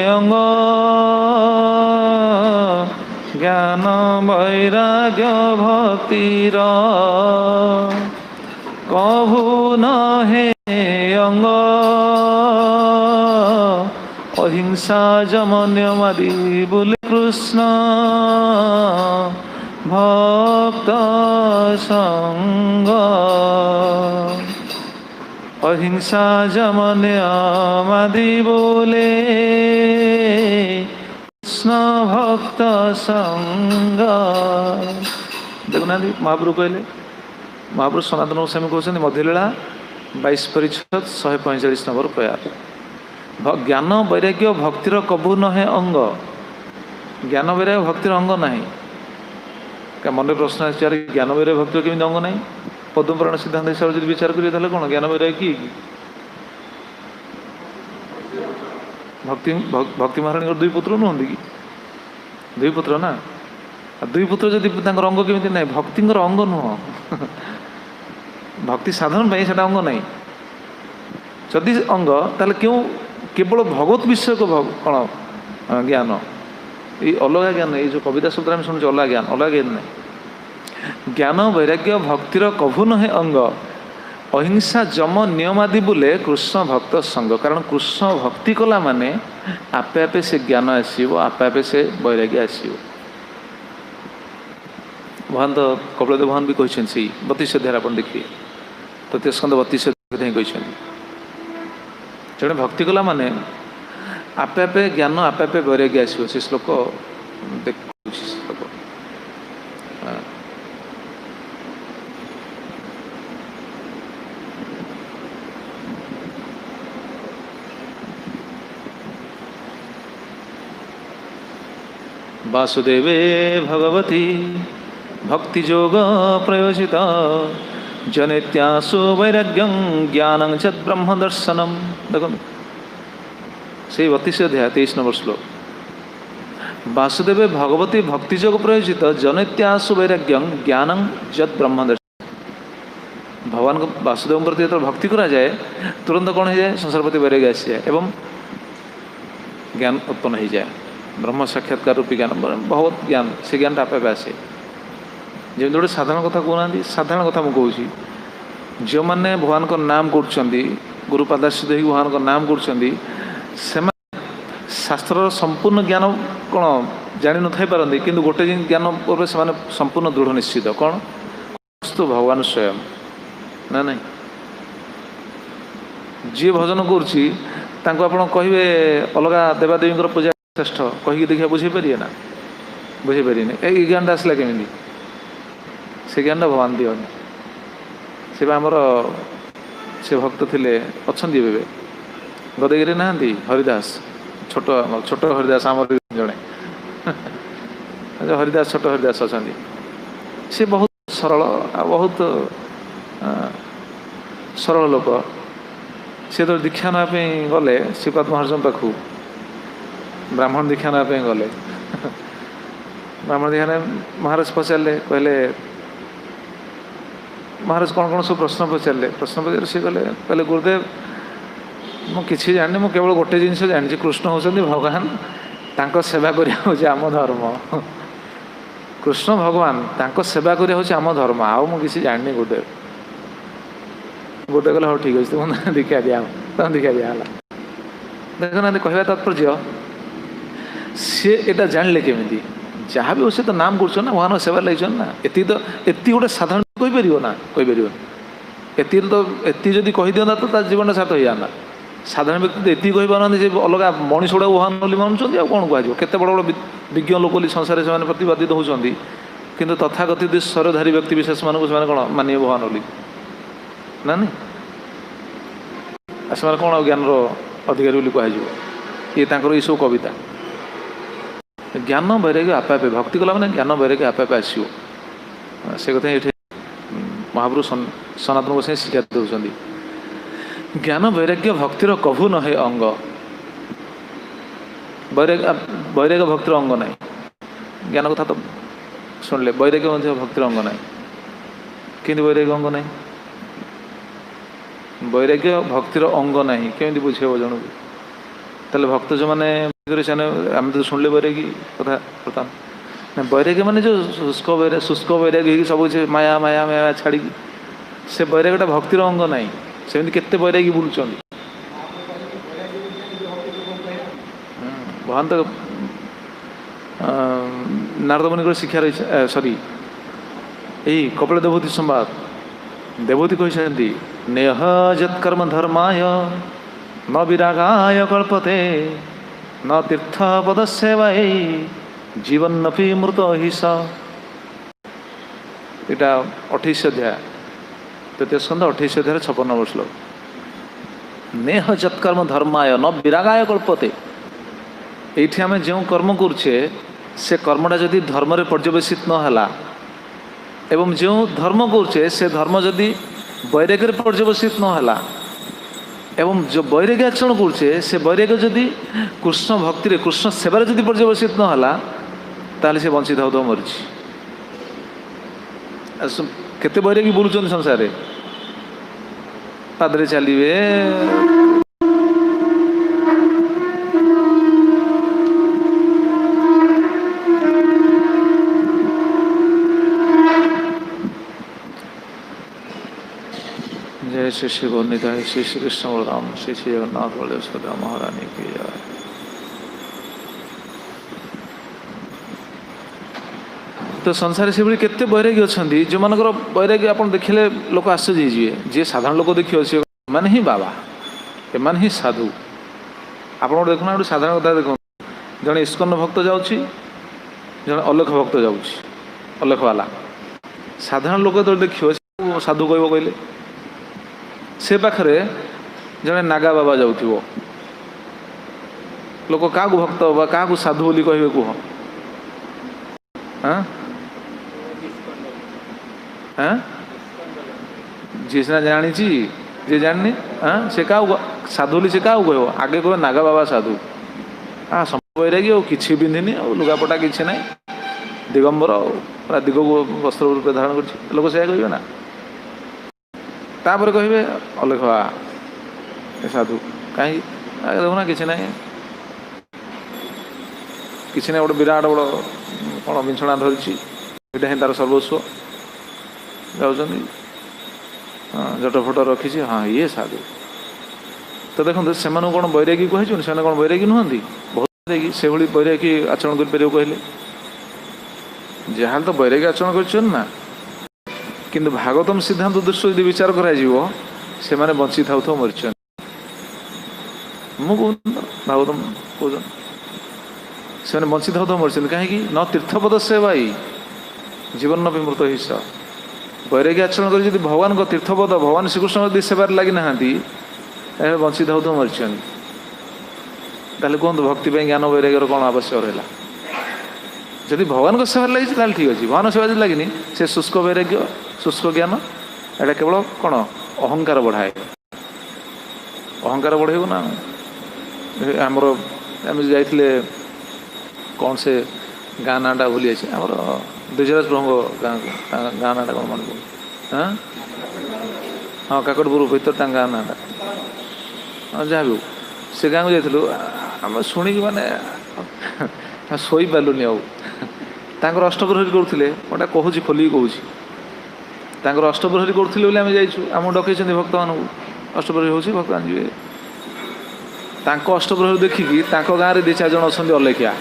अंग ज्ञान वैराग्य भक्तिर कभु न हे अंग অহিংসা যম নিয়মাদি বলে কৃষ্ণ ভক্ত সঙ্গ। অহিংসা যম নিয়মাদি বলে কৃষ্ণ ভক্ত সঙ্গ। দেখুନାହାନ୍ତି ମହାପ୍ରଭୁ କହିଲେ, ମହାପ୍ରଭୁ ସନାତନ ଗୋସ୍ୱାମୀ କହୁଛନ୍ତି ମଧ୍ୟଲୀଳା 22 ପରିଚ୍ଛେଦ 145 ନମ୍ବର ପ୍ରୟାସ। ଜ୍ଞାନ ବୈରାଗ୍ୟ ଭକ୍ତିର କଭୁ ନହେ ଅଙ୍ଗ। ଜ୍ଞାନ ବୈରାଗ୍ୟ ଭକ୍ତିର ଅଙ୍ଗ ନାହିଁ। ମନରେ ପ୍ରଶ୍ନ ଆସିଛି, ଜ୍ଞାନ ବୈରାଗ୍ୟ ଭକ୍ତିର କେମିତି ଅଙ୍ଗ ନାହିଁ? ପଦ୍ମପୁରାଣ ସିଦ୍ଧାନ୍ତ ହିସାବରେ ଯଦି ବିଚାର କରିବେ ତାହେଲେ କ'ଣ ଜ୍ଞାନ ବୈରାଗ୍ୟ କିଏ କି? ଭକ୍ତି ମହାରାଣୀଙ୍କର 2 ପୁତ୍ର ନୁହନ୍ତି କି? 2 ପୁତ୍ର ନା। 2 ପୁତ୍ର ଯଦି ତାଙ୍କର ଅଙ୍ଗ କେମିତି ନାହିଁ? ଭକ୍ତିଙ୍କର ଅଙ୍ଗ ନୁହଁ। ଭକ୍ତି ସାଧନ ପାଇଁ ସେଟା ଅଙ୍ଗ ନାହିଁ। ଯଦି ଅଙ୍ଗ ତାହେଲେ କେବଳ ଭଗବତ ବିଷୟକ କ'ଣ ଜ୍ଞାନ, ଏଇ ଅଲଗା ଜ୍ଞାନ, ଏଇ ଯେଉଁ କବିତା ଶବ୍ଦ ଆମେ ଶୁଣୁଛୁ ଅଲଗା ଜ୍ଞାନ ନାହିଁ। ଜ୍ଞାନ ବୈରାଗ୍ୟ ଭକ୍ତିର କଭୁ ନହେ ଅଙ୍ଗ। ଅହିଂସା ଯମ ନିୟମାଦି ବୋଲେ କୃଷ୍ଣ ଭକ୍ତ ସଙ୍ଗ। କାରଣ କୃଷ୍ଣ ଭକ୍ତି କଲା ମାନେ ଆପେ ଆପେ ସେ ଜ୍ଞାନ ଆସିବ, ଆପେ ଆପେ ସେ ବୈରାଗ୍ୟ ଆସିବ। ଭଗବାନ ତ କପିଳଦେବ ଭଗବାନ ବି କହିଛନ୍ତି, ସେଇ 32 ଅଧ୍ୟାୟରେ ଆପଣ ଦେଖିବେ, ତୃତୀୟ ସ୍କନ୍ଧ 32 ଅଧ୍ୟାୟ ହିଁ କହିଛନ୍ତି। ଜଣେ ଭକ୍ତି କଲା ମାନେ ଆପେ ଆପେ ଜ୍ଞାନ, ଆପେ ଆପେ ବୈରାଗ୍ୟ ଆସିବ। ସେ ଶ୍ଲୋକ ଦେଖୁଛି, ଶ୍ଲୋକ वासुदेवे भगवती भक्ति योग प्रयोजित जनित्यासु वैराग्यं ज्ञानं च ब्रह्म दर्शनम। देखो से 32 अध्याय 23 नंबर श्लोक। वासुदेवे भगवती भक्ति योग प्रयोजित जनित्यासु वैराग्यं ज्ञानं च ब्रह्म दर्शन। भगवान को वासुदेव प्रति जो भक्ति करा जाए तुरंत कौन हो जाए? संसार प्रति वैराग्य आसी जाए एवं ज्ञान उत्पन्न हो जाए। ब्रह्म साक्षात्कार रूपी ज्ञान, बहुत ज्ञान, से ज्ञान आपे आसे। जमी गोटे साधारण कथा कहना, साधारण कथा मुझे जो मैंने भगवान को नाम कर गुरुपादाश्रित हो भगवान को नाम कर शास्त्र संपूर्ण ज्ञान कौन जानी न थाई पारती, किंतु गोटे ज्ञान पर से संपूर्ण दृढ़ निश्चित कौन तो भगवान स्वयं ना नहीं। जी भजन करुँची कहे अलग देवादेवी पूजा श्रेष्ठ कहीकि देखिए बुझे पारे ना, बुझे पारे ये ज्ञान आसला केमी? से ज्ञान भगवान दिवनी। से आमर से भक्त थे अच्छा गदगिरी ना हरिदास, छोट छोट हरिदास आम जड़े हरिदास, छोट हरिदास अच्छा। से बहुत सरल, बहुत सरल लोक। सी तो दीक्षा नापी गले श्रीपाद महाराज पाखु, ब्राह्मण दीक्षा नापी गले। ब्राह्मण दीक्षा ने महाराज पचारे, कहले महाराज कौन कौन सब प्रश्न पचारे, प्रश्न पचार सी कहले कहले गुरुदेव मुझे जानी, मुझे केवल गोटे जिन जानी कृष्ण होती भगवान, तांको सेवा करिया होची आम धर्म। कृष्ण भगवान तांको सेवा करिया होची आम धर्म, आउ मु किसी जानी गुरुदेव। गुरुदेव कहले हाँ ठीक अच्छे, तुम दीक्षा दिया, तुम दीक्षा दिहला। देखना कहवा तात्पर्य सी एटा जानले केमी? जहाँ भी से तो नाम कर भगवान सेवा लगे ना, एति तो एति गोटे साधारण कहीपर ना, कहीपर एति तो एति जदि कही दिंता तो जीवन सार्थ हो जाता। साधारण व्यक्ति तो एति कही पारना जे अलग मनीष गुड़ा भगवान बोली मानुंट आ कौन कह केते बड़ बड़ विज्ञ लोक संसार से प्रतिपादित होती, किंतु तथाकथित स्वरधारी व्यक्ति विशेष मानक कौन मानिए भगवान बोली ना नहीं। से कौन ज्ञान अधिकारी बोली कह ये ये सब कविता। ज्ञान वैराग्य आपे आपे भक्ति कला मैंने ज्ञान वैराग्य आपे आपे आसो। से कथा ये महाप्रभु सनातन गोसाई शिक्षा दौरान ज्ञान वैराग्य भक्तिर कभु न है अंग। वैराग्य भक्तिर अंग ना, ज्ञान कथा तो शुणिले वैराग्य भक्तिर अंग ना, कि वैराग्य अंग ना, वैराग्य भक्तिर अंग ना केमी बुझे जन को? ताले भक्त जो मैंने आम तो शुणिले वैरागी कथा बर्तमान वैराग्य माने जो शुष्क वैराग्य सब माया माया माया छाड़ी से वैराग्यटा भक्तिर अंग ना। सेमती केते वैरागी बुलुचंदी। भगवान तो नारद मुनि शिक्षा रही सॉरी यही कपिल देवभूति संवाद देवभूति कहते नेह यत्कर्म धर्माय न विरागाय कल्पते न तीर्थ पदसेवाय जीवनपि मृत हि स। इटा 28 अध्याय 33 स्कंद 28 अध्याय 56 श्लोक। नेह यत्कर्म धर्माय न विरागाय कल्पते। ये आम जो कर्म करुचे से कर्मटा जदि धर्म रे पर्यवेसित न है एवं जो धर्म करुचे से धर्म जदि वैराग्य पर्यवेसित न है एवं जो वैराग्य आचरण करुचे से वैराग्य जदि कृष्ण भक्ति रे कृष्ण सेवार जदि पर्यवेसित न है ताले से बंचित हो मरीची। केते वैराग्य बुलुचंदी संसार रे पादरे चलिए जय श्री श्री गौरनिताय श्री श्री कृष्ण बलराम श्री श्री जगन्नाथ बलदेव सुभद्रा महारानी की जय। तो संसार से भाई केते वैराग्य अच्छा जो मान वैराग्य आप देखिले लोक आश्चर्य जी जी साधारण लोक देखिए सी मैंने ही बाबा एमान ही साधु। आप देखना गोटे साधारण कथा देख जड़े इस्कन भक्त जाऊँगी जड़े अलेख भक्त जाऊँगी अलेख वाला साधारण लोक जो देखिए साधु कह कहले से पाखे जड़े नागा बाबा जाऊँ लोक क्या भक्त बा क्या साधु बोली कहे कह हाँ हाँ जी सीना जानी जी जाननी हाँ से क्या साधु बोली से क्या कह आगे कह नागा बाबा साधु हाँ वैरागी किसी पिंधिनी लुगापटा किसी ना दिगंबर पूरा दिग वस्त्र रूप धारण कर लोक से कहे ना तापर कहे अलेख साधु कहीं देखना किसी ना किसी ना गोटे विराट बड़ कौन विंछणा धरी यहाँ ही तार सर्वस्व जाऊँ जट फट रखी हाँ ये साधु। तो देखो से कौन वैरागी कहे से कौन वैरागी नुहति बहुत वैरागी से वैरागी आचरण कर कहले जहाँ तो वैरागी आचरण कर ना किंतु भागवतम सिद्धांत दृष्टि यदि विचार से बंची था मरीच भागवतम कौन से बंची था मरीच कहीं न तीर्थपद सेवाई जीवन भी मृत हिस्स वैराग्य आचरण कर भगवान को तीर्थपद भगवान श्रीकृष्ण यदि सेवार लगी ना बंची था मरीच कहते भक्ति ज्ञान वैराग्यर कौन आवश्यक रहा जदि भगवान को सेवार लगी ठीक अच्छे भगवान सेवा जब लगी से शुष्क वैराग्य शुष्क ज्ञान एटा केवल कौन अहंकार बढ़ाए अहंकार बढ़ेब ना आमर आम जाइए कौन से गाँ नाटा भूली जाए आमर द्विजराज प्रभु गाँ नाटा कौन मन हाँ हाँ काकटपुर भर गाँ नाटा हाँ जहाँ भी से गाँव जाइलु आम शुणिक माने शोई पार्लुनि आर अष्टप्रहरी करुले गोटा कहूँ खोलिक कहूँ अष्टप्रहरी करुले आम जाइए आम डकई भक्त मानू अष्टप्रहरी हो भक्त मान जी अष्टप्रहरी देखिकी गाँव में 2-4 जन अच्छा अलेखिया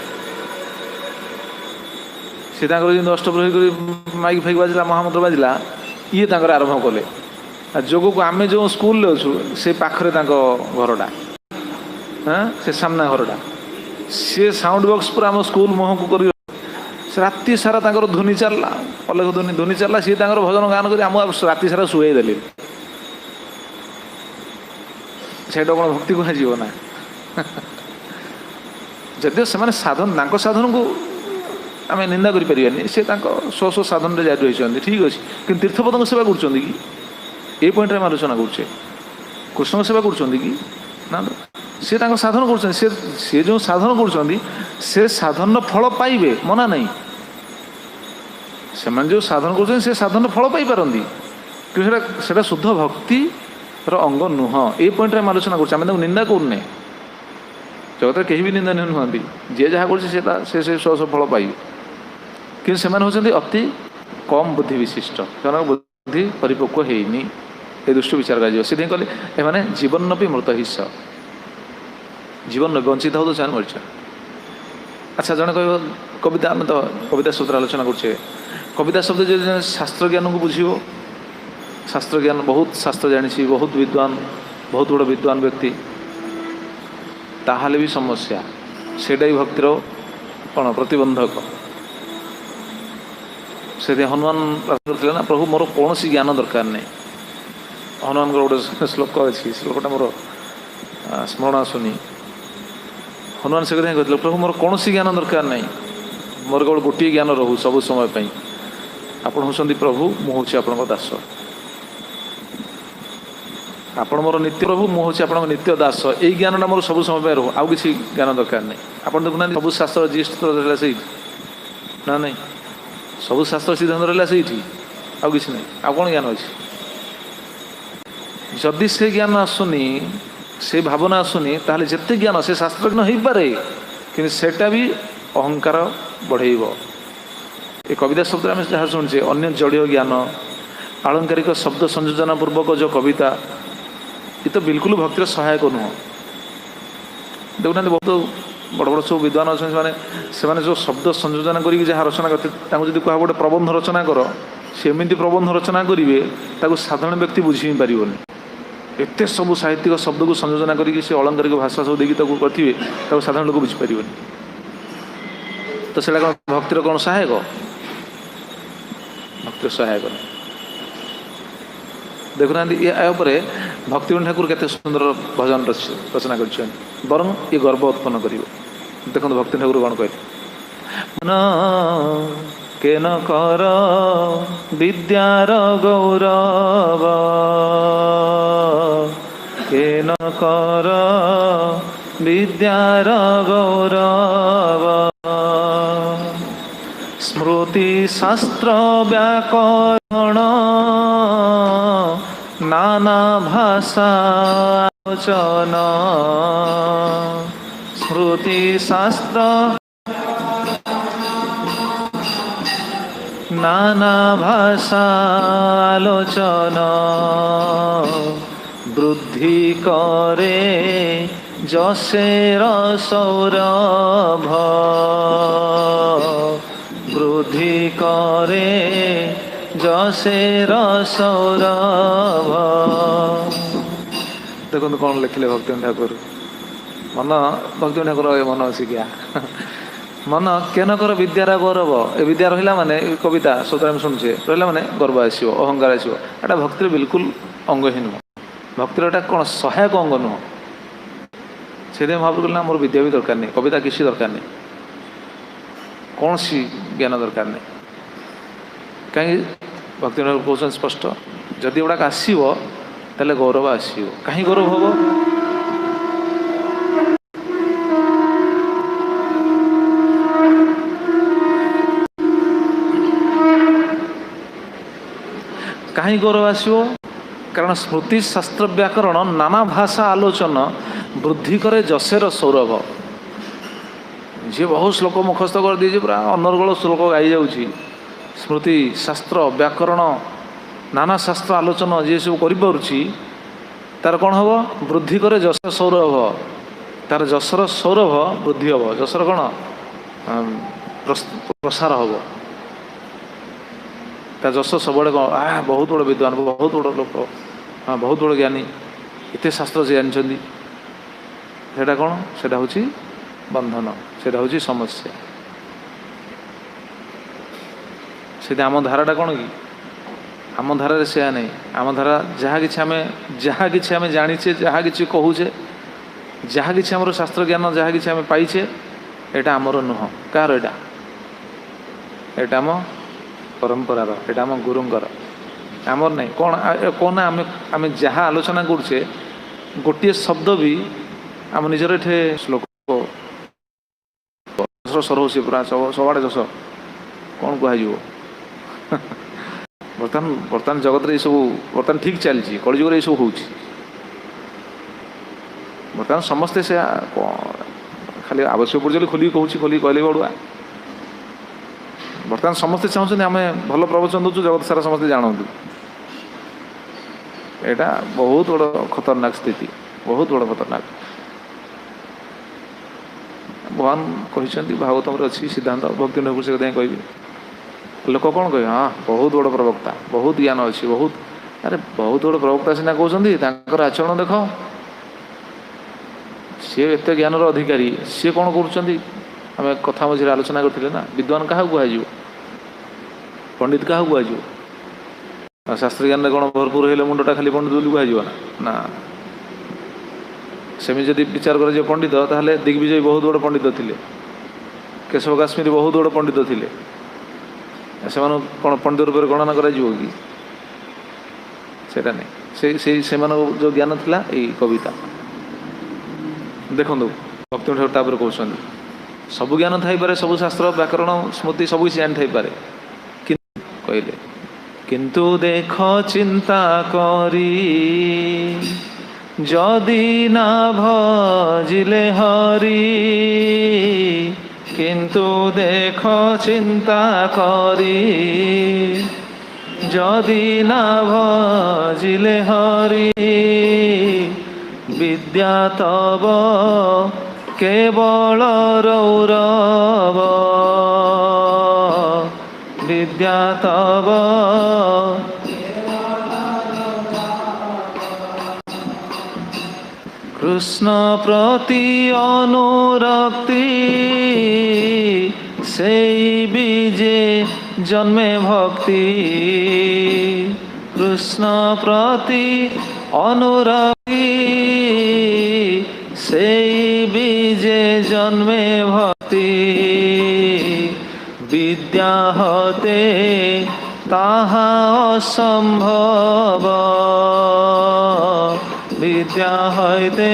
सी अष्टप्रहरी कर माइक फाइक बाजिला महामंत्र बाजिला ये आरंभ कले जोग को आम जो स्कूल अच्छु से पाखरे घरटा हाँ से सामना घरटा सी साउंड बॉक्स पूरा आम स्कूल मुह को कर राति सारा ध्वनि चलला अलेख ध्वनि चलला सी भजन गान कर राति सारा शुए देली से कौन भक्ति कह ना जदि से साधन साधन को आम निंदा करें सी स्व स्व साधन जारी रही ठीक अच्छे कि तीर्थपद सेवा कर ये पॉइंट में आलोचना करुचे कृष्ण सेवा कर ना सी साधन कर जो साधन कर साधन फल पाइबे मना नहीं से जो साधन कर साधन फल पाई पारती कि शुद्ध भक्ति अंग नुह ये पॉइंट में आलोचना कर निंदा करने जगत कहीं भी निंदा नुहति जी जहाँ कर स्व स्व फल पाइबे कि होती अति कम बुद्धि विशिष्ट से बुद्धि परिपक्व होनी ये दृष्टि विचार कर कले एमाने जीवन भी मृत हिस्स जीवन बंचित हो तो मरीच अच्छा जन कह कविता आम तो कविता शब्द आलोचना करुचे कविता शब्द जो शास्त्र ज्ञान को बुझे शास्त्र ज्ञान बहुत शास्त्र जानी बहुत विद्वान बहुत बड़ विद्वान व्यक्ति ताहले भी समस्या सेटा ही भक्तिर कौन प्रतिबंधक से हनुमान प्रार्थना ना प्रभु मोर कौन सी ज्ञान दरकार नहीं हनुमान गोटे श्लोक अच्छी श्लोकटा मोर स्मरण आसुनी हनुमान से कहते प्रभु मोर कौन सी ज्ञान दरकार नहीं मोर केवल गोटे ज्ञान रहू सब समय पर आपण होती प्रभु मुझे आपण दास आपण मोर नित्य प्रभु मुझे आप नित्य दास यही ज्ञानटा मोर सब समय रहू आउ कि ज्ञान दरकार नहीं आप देखुना सब शास्त्र जीष्ट रहा से ना नहीं सब शास्त्र सिद्धांत रहा से आउ कि नहीं आ कौन ज्ञान अच्छी जदि से ज्ञान आसुनी से भावना आसुनी ताहले जिते ज्ञान से शास्त्रज्ञ हो पारे कि सेटा भी अहंकार बढ़ेब ये कविता शब्द आम जहाँ शुणे अन्य जड़ीय ज्ञान आलंकारिक शब्द संयोजना पूर्वक जो कविता ये तो बिल्कुल भक्तिर सहायक नुह देखुना बहुत बड़ बड़ सब विद्वान अच्छे से जो शब्द संयोजना करी जहाँ रचना करते जब कह गोटे प्रबंध रचना कर सेमती प्रबंध रचना करेंगे साधारण व्यक्ति बुझी पारनि एत सब साहित्यिक शब्द को संयोजना करके से अलंकारिक भाषा सब देखिए करेंगे साधारण लोक बुझीपर तो सेटा कौन भक्तिर कौन सहायक भक्तिर सहायक देखुना ये भक्तिविनोद ठाकुर केते सुंदर भजन रचना कर बरं ये गर्व उत्पन्न कर देखो भक्ति ठाकुर कौन कहते मन के न कर विद्यार गौरव के न कर विद्यार गौरव स्मृति शास्त्र व्याकरण नाना भाषा आलोचन स्मृति शास्त्र नाना भाषा आलोचन वृद्धि करे जसेर सौरभ वृद्धि करे जसेर सौरभ देखो कौन लिखिले भक्तिविनोद ठाकुर मन भक्तिविनोद ठाकुर मन अच्छी क्या मन केनकर विद्यार गौरव ए विद्या रहा माने कविता श्रोता शुणुचे रहा माने गर्व आसो अहंकार आसो एटा भक्तिर बिल्कुल अंग ही नुह भक्तिर एटा कौन सहायक अंग नुह से भाव ना मोर विद्या भी दरकार नहीं कविता किसी दरकार नहीं कौन सी ज्ञान दरकार नहीं कहीं भक्तिविनोद कहते स्पष्ट जदि गुड़ाक आसो ताले गौरव आसो कहीं गौरव हम कहीं गौरव आसो कारण स्मृति शास्त्र व्याकरण नाना भाषा आलोचन वृद्धि करे जसेर सौरभ जी बहुत श्लोक मुखस्थ कर दी पूरा अनर्गल श्लोक गाई जाऊँगी स्मृति शास्त्र व्याकरण नाना शास्त्र आलोचना जी सब करुँची तार कौन हम वृद्धि करे जसर सौरभ तार जसर सौरभ वृद्धि हम जसर कौन प्रसार हम ता जस सब कौन बहुत बड़ विद्वान बहुत बड़ लोक हाँ बहुत बड़ ज्ञानी इतने शास्त्र से जानते सेटा कौन सेटा हूँ बंधन सेटा हूँ समस्या से आम धाराटा कौन कि आम धारा से नहीं आम धारा जहाँ कि आम जाचे जहाँ कि कहूचे जहाँ कि आम शास्त्र ज्ञान जहाँ कि आम पाइचे एटा आमर नुह कार एटा आम परंपरार एटा आम गुरुंकर आमर नहीं कौन आम जहाँ आलोचना करुचे गोटे शब्द भी आम निजर एठे श्लोक सरोसी पूरा सबआड़े जस कौन कह बर्तमान जगत ये सब बर्तमान ठीक चलती कलिजुग ये सब हो बर्तमान समस्ते से खाली आवश्यक पड़े खोलिक कहूँ खोलिक कहले बड़ुआ बर्तमान समस्ते चाहते आम भल प्रवचन दूँ जगत सारा समस्ते जानतु एटा बहुत बड़ खतरनाक स्थिति बहुत बड़ खतरनाक भगवान कहते भागवतम अच्छी सिद्धांत भक्ति ठाकुर से कहीं कहे लोक कौन कहे हाँ बहुत बड़ प्रवक्ता बहुत ज्ञान अच्छी बहुत अरे बहुत बड़ प्रवक्ता सीना कहते आचरण देख सी एत ज्ञान अधिकारी सी कौन कर आम कथा मझे आलोचना करते ना विद्वान क्या कह पंडित क्या कह शास्त्र ज्ञान कौन भरपूर है मुंडा खाली पंडित बोली कह ना सेमी जदि विचार कर पंडित ताहले दिग्विजय बहुत बड़ पंडित थे केशव काश्मीर बहुत बड़ पंडित थे से कौन पंडित रूप गणना कर नहीं से जो ज्ञान थिला यही कविता देखो भक्ति ठाकुर कहते सब ज्ञान थाईपे सब शास्त्र व्याकरण स्मृति सब किसी जानी थाईपे कहले किंतु देख चिंता करी जदि ना भजिले हरि किंतु देख चिंता करी जदि ना भजिले हरि विद्या तब केवल रौरव विद्या तब कृष्ण प्रति अनुरक्ति से बीजे जन्मे भक्ति कृष्ण प्रति अनुरक्ति से बीजे जन्मे भक्ति विद्या हते ताहा असंभव विद्या हते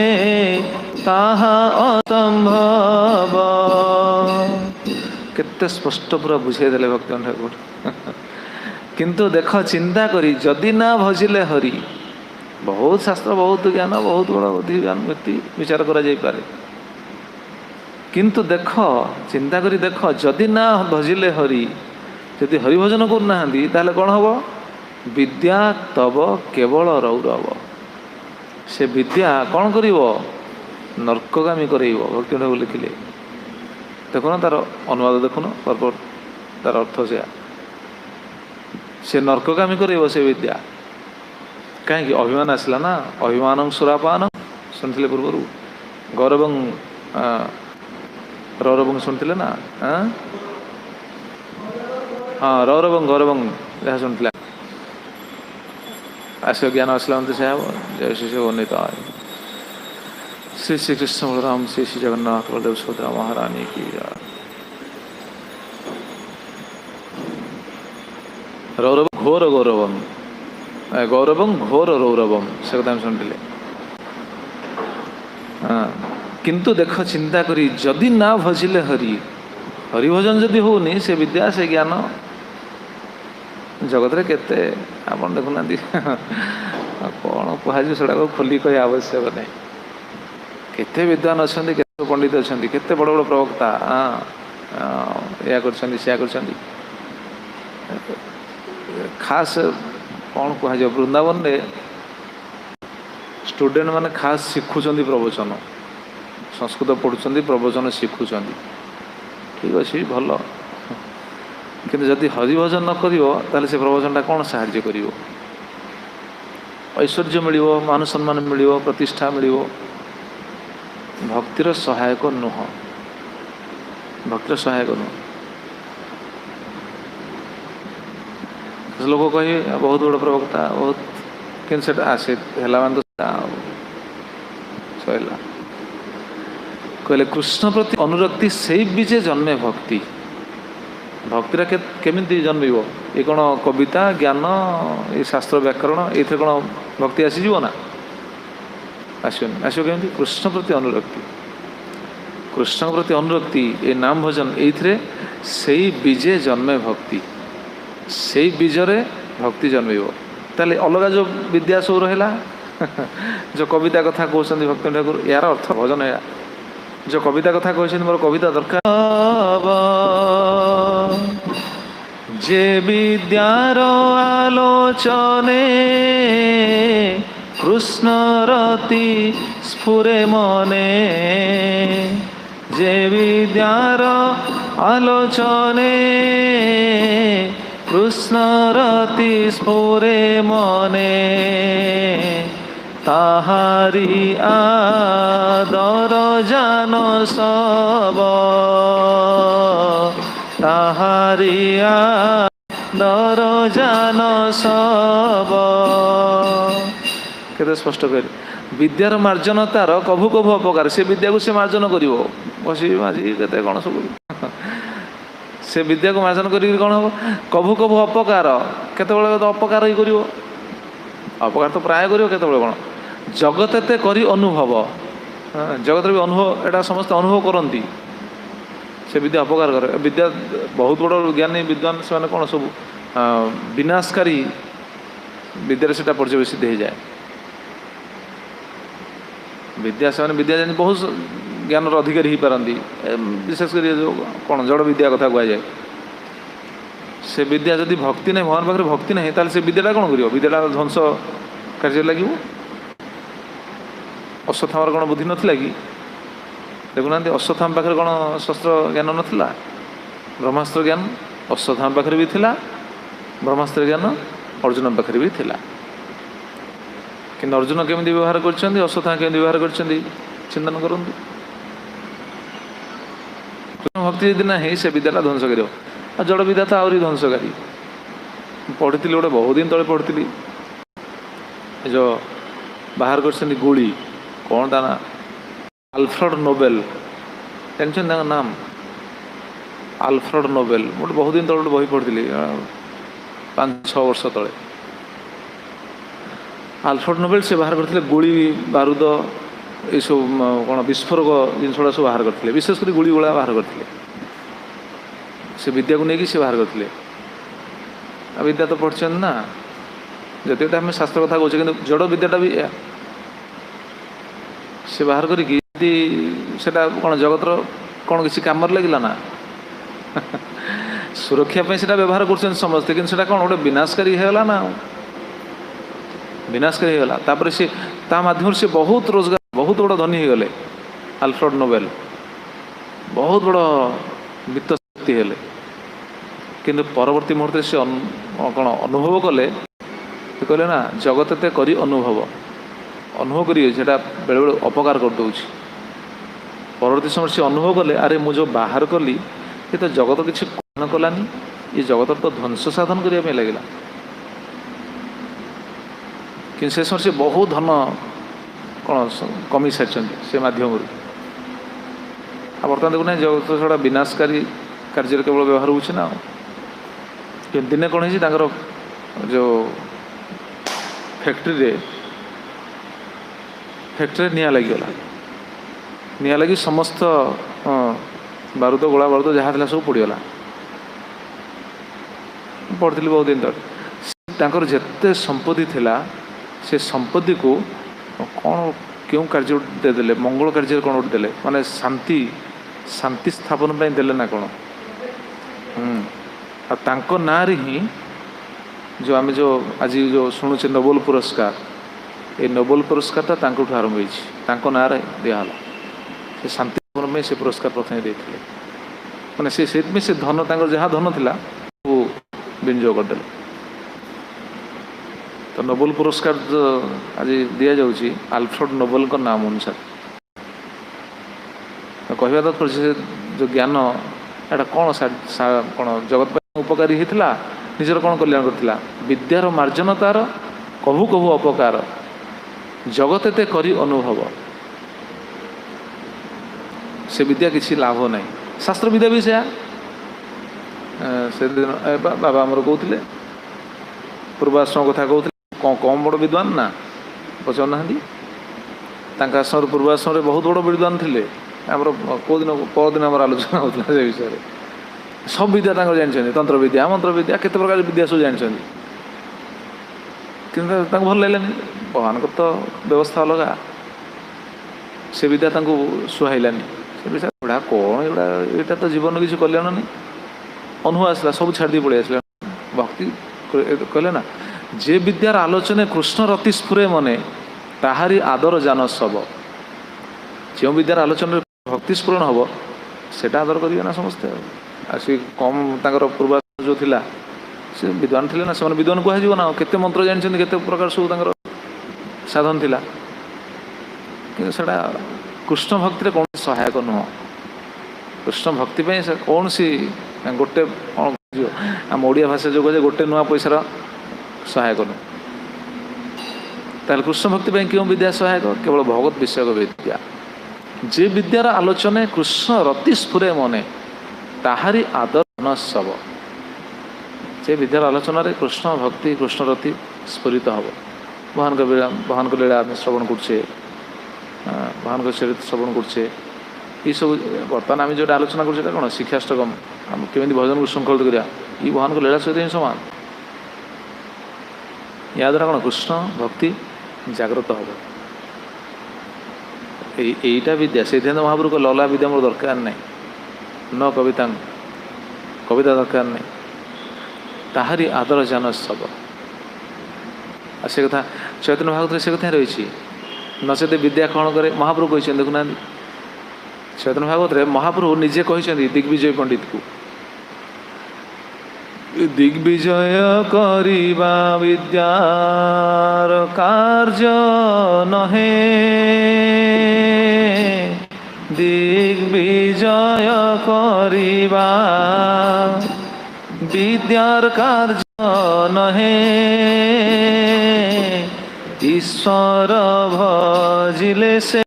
ताहा असंभव केते स्पष्ट पूरा बुझेदेले भक्त ठाकुर किंतु देख चिंता करी जदि ना भजिले हरि बहुत शास्त्र बहुत ज्ञान बहुत बड़ा बुद्धि ज्ञान व्यक्ति विचार करा जाई पारे किंतु देख चिंता करी देख जदि ना भजिले हरि यदि हरिभजन करना ताहले कौन हम विद्या तब केवल रौरव से विद्या कौन कर नर्कगामी कर भक्ति ठाकुर लिखिले देखुन तार अनुवाद देखुन पर्पट तार अर्थ से नर्कगामी कर से विद्या कहीं अभिमान आसला ना अभिमान सुरापान शुणुले पूर्वर गौरव रौरव शुणुले ना हाँ रौरव गौरव जहाँ शुणुला आस ज्ञान आसला से जय श्री उन्नीत श्री श्री कृष्ण बलराम श्री श्री जगन्नाथ बलदेव सुभद्रा महारानी की रौरव घोर गौरवम गौरवम घोर रौरवम से कथा शुणुले हाँ किंतु देख चिंता करी जदि ना भजिले हरि हरिभजन जदि होनी से विद्या से ज्ञान जगत रे केते आपन देखुना कौन कह से खोली कह आवश्यक नहीं केते विद्वान अच्छा केते पंडित अच्छा केते बड़ बड़ प्रवक्ता या कर खास कौन कह वृंदावन रे स्टूडेंट माने खास शिखुचंदी प्रवचन संस्कृत पढ़ुचंदी प्रवचन शिखुचंदी ठीक अच्छे भल किंतु जदि हरिभजन न करिवो से प्रवचनटा कौन साहाय्य करिवो ऐश्वर्य मिलिवो मान सम्मान मिलिवो प्रतिष्ठा मिलिवो भक्तिर सहायक नुह भक्तिर सहायक नुह लोक कहे बहुत बड़ प्रवक्ता बहुत कि आसे है सैला कहले कृष्ण प्रति अनुरक्ति से बीजे जन्मे भक्ति भक्तिरा केमिति जन्म ये कौन कविता ज्ञान ये शास्त्र व्याकरण ये कौन भक्ति आसीज ना आसोनी आसो केमी कृष्ण प्रति अनुरक्ति ये नाम भजन ये से बीजे जन्मे भक्ति से बीजरे भक्ति जन्म ताले अलग जो विद्या सब रहा जो कविता कथा कहते भक्ति ठाकुर यार अर्थ भजन है जो कविता कथा कहते मोर कविता दरकार जे विद्यार आलोचने कृष्ण रति स्फुरे मने जे विद्यार आलोचने कृष्ण रति स्फुरे मने ताहारी आदर जान सब ताहारी आदर जान सब केते स्पष्ट कर विद्यार मार्जन तार कभु कभु अपकार से विद्या को से मार्जन करिवो बसी माजी केते कोन सब से विद्या को मार्जन करी कोन हो कभु कभु अपकार केते बेले तो अपकार ही करिवो अपकार तो प्राय करिवो केते बेले कोन जगत एते करी अनुभव जगत भी अनुभव एटा समस्त अनुभव करती से विद्या अपकार करे विद्या बहुत बड़ ज्ञानी विद्वान से कौन सब विनाशकारी विद्या से पर्यवेसित हो जाए विद्या से विद्या जानी बहुत ज्ञान अधिकारी हो पारती विशेषकर जो कौन जड़ विद्या कथा कहुए से विद्या जदि भक्ति नहीं भगवान पाखे भक्ति नहीं ताले से विद्याटा कौन कर विद्याटा ध्वंस कार्य लगे अश्वत्थामार कौन बुद्धि नथिला कि देखुना अश्वत्थामा पाखे कौन शस्त्र ज्ञान नथिला ब्रह्मास्त्र ज्ञान अश्वत्थामा पाखे भी थिला ब्रह्मास्त्र ज्ञान अर्जुन पाखे भी थिला कि अर्जुन केमी व्यवहार कर अश्वत्थामा केमी व्यवहार कर चिंतन करूँ भक्ति यदि ना से विद्याटा ध्वंस कर जड़ विद्या तो आहरी ध्वंसकारी पढ़ी गोटे बहुत दिन तले पढ़ी जो बाहर कर गोली कौन ता ना आल्फ्रेड नोबेल जानते नाम आल्फ्रेड नोबेल गोटे बहुत दिन तले बही पढ़ी 5-6 वर्ष तले आल्फ्रेड नोबेल से बाहर करते गोली बारूद ये सब कौन विस्फोरक जिनसा सब बाहर करते विशेषकर गोली गोला बाहर करते से विद्या को लेकिन से बाहर करते विद्या तो पढ़ ना जिते आम शास्त्र कथा कहे कि जड़ विद्याटा भी से बाहर करी कौन जगतर कौन किसी कम लगे ना सुरक्षा से व्यवहार कर समस्ते कि कौन गोटे विनाशकारी होगा ना विनाशकारी होगा तापर से माध्यम से बहुत रोजगार बहुत बड़ा धनी हो गले आल्फ्रेड नोबेल बहुत बड़ा वित्त शक्ति हेले किंतु परवर्ती मुहूर्त से कौन अनुभव कले कहले ना जगत एते करी अनुभव करिए बेले बेले अपकार कर दूची परवर्ती समय से अनुभव कले अरे मु जो बाहर कली ये तो जगत किसी कौन कलानी ये जगत तो ध्वंस साधन करने लगे कि से समय से बहुत धन कौन कमी सारी से मध्यम बर्तमान देखुना जगत छड़ा विनाशकारी कार्य केवल व्यवहार होना दिने कौन है जो फैक्ट्री निआं लगिगला निआं लगी समस्त बारूद गोला बारूद जहाँ था सब पोड़गला पढ़ी बहुत दिन तक जिते संपत्ति थिला से संपत्ति को कौन क्यों कार्य देदेले मंगल कार्य कौन गोटे देले माने शांति स्थापन देले ना कौन तांको ना रे ही जो आम जो आज जो शुणुचे नोबेल पुरस्कार ये नोबेल पुरस्कार तांको आरंभ होता ना रे दिहला से शांति स्थापन में से पुरस्कार प्रथम देते माने से धन जहाँ धन थिला वो विनियोग करदेले तो नोबेल पुरस्कार आज दि जाऊँगी आल्फ्रेड नोबेल का नाम अनुसार तो कहवा तो जो ज्ञान एटा कौन कौन जगत उपकारी होता निजर कौन कल्याण करता विद्यार मार्जन तार कभु कभु अपकार जगत एते करी अनुभव से विद्या किसी लाभ नहीं शास्त्र विद्या भी से दिन बाबा आमर कहते पूर्वाश्रम कथा कहते कौन बड़ विद्वान ना पचार आश्रम पूर्वाश्रम बहुत बड़ विद्वान थे आमर कौ दिन परदिन आम आलोचना होता से विषय सब विद्या जानते तंत्र विद्या मंत्र विद्या केते प्रकार विद्या सब जानते कि भल लगे भगवान को तो व्यवस्था अलग से विद्या सुहाइलानी से विषय एड़ा कौन एटा तो जीवन किसी कल्याण नहीं अनुभव आसला सब छाड़ी पड़े आसला भक्ति कहले ना जे विद्यार आलोचने कृष्ण रति स्फुरे मने ताहारी आदर जान सब जो विद्यार आलोचना भक्ति स्फुरण हम सेटा आदर करेंगे ना समस्ते आसी कम तांकर पूर्वास जो थिला से विद्वान थिले ना से विद्वान कहुना ना केते मंत्र जानते केते प्रकार सब तांकर साधन थिला कि सेटा कृष्ण भक्ति कौन सहायक नुह कृष्ण भक्ति कौन सी गोटे आम ओडिया भाषा जो कहे गोटे नुआ पैसार सहायक नुह ताल कृष्ण भक्ति क्यों विद्या सहायक केवल भगवत विषयक विद्या जे विद्यार आलोचने कृष्ण रति स्फुरे मने ताहारी आदर न सब जे विद्यार आलोचन कृष्ण भक्ति कृष्ण रति स्फुरित हम भगवान को लीला आम श्रवण करे भगवान को चरित्र श्रवण करे ये सब बर्तमान आम जो आलोचना कर कौन शिक्षाष्टकम आम केमी भजन को श्रृंखलित करा ये भगवान को लीला सहित ही सामान या द्वारा कौन कृष्ण भक्ति जागृत हम यहीटा विद्या से महाप्रभु को लला विद्या मोर दरकार नहीं न कविता कविता दरकार नहीं ताहारी आदर जान सब से कथा चैतन्य भागवत से कथा रही नचेत विद्या कौन करे महाप्रभु कही देखुना चैतन्य भागवत महाप्रभु निजे कही दिग्विजय पंडित को दिग्विजय करिबा विद्यार कार्य नहे दिग्विजय करिबा विद्यार कार्य नहे ईश्वर भजिले से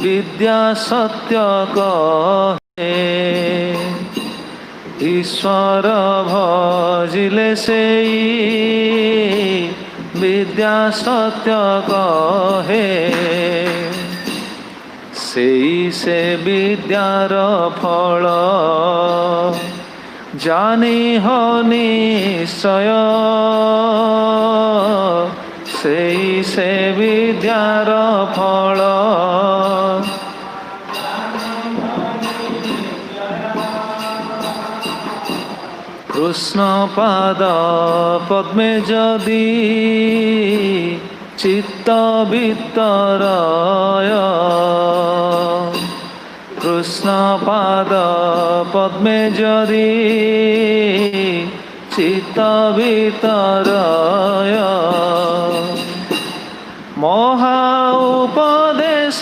विद्या सत्य कहे ईश्वर भजिले से विद्या सत्य कहे से विद्यार फल जानी हो निश्चय से विद्यार फल कृष्ण पाद पद्मे जदि चित्त वितरय कृष्ण पाद पद्मे जदि चित्त वितरय महा उपदेश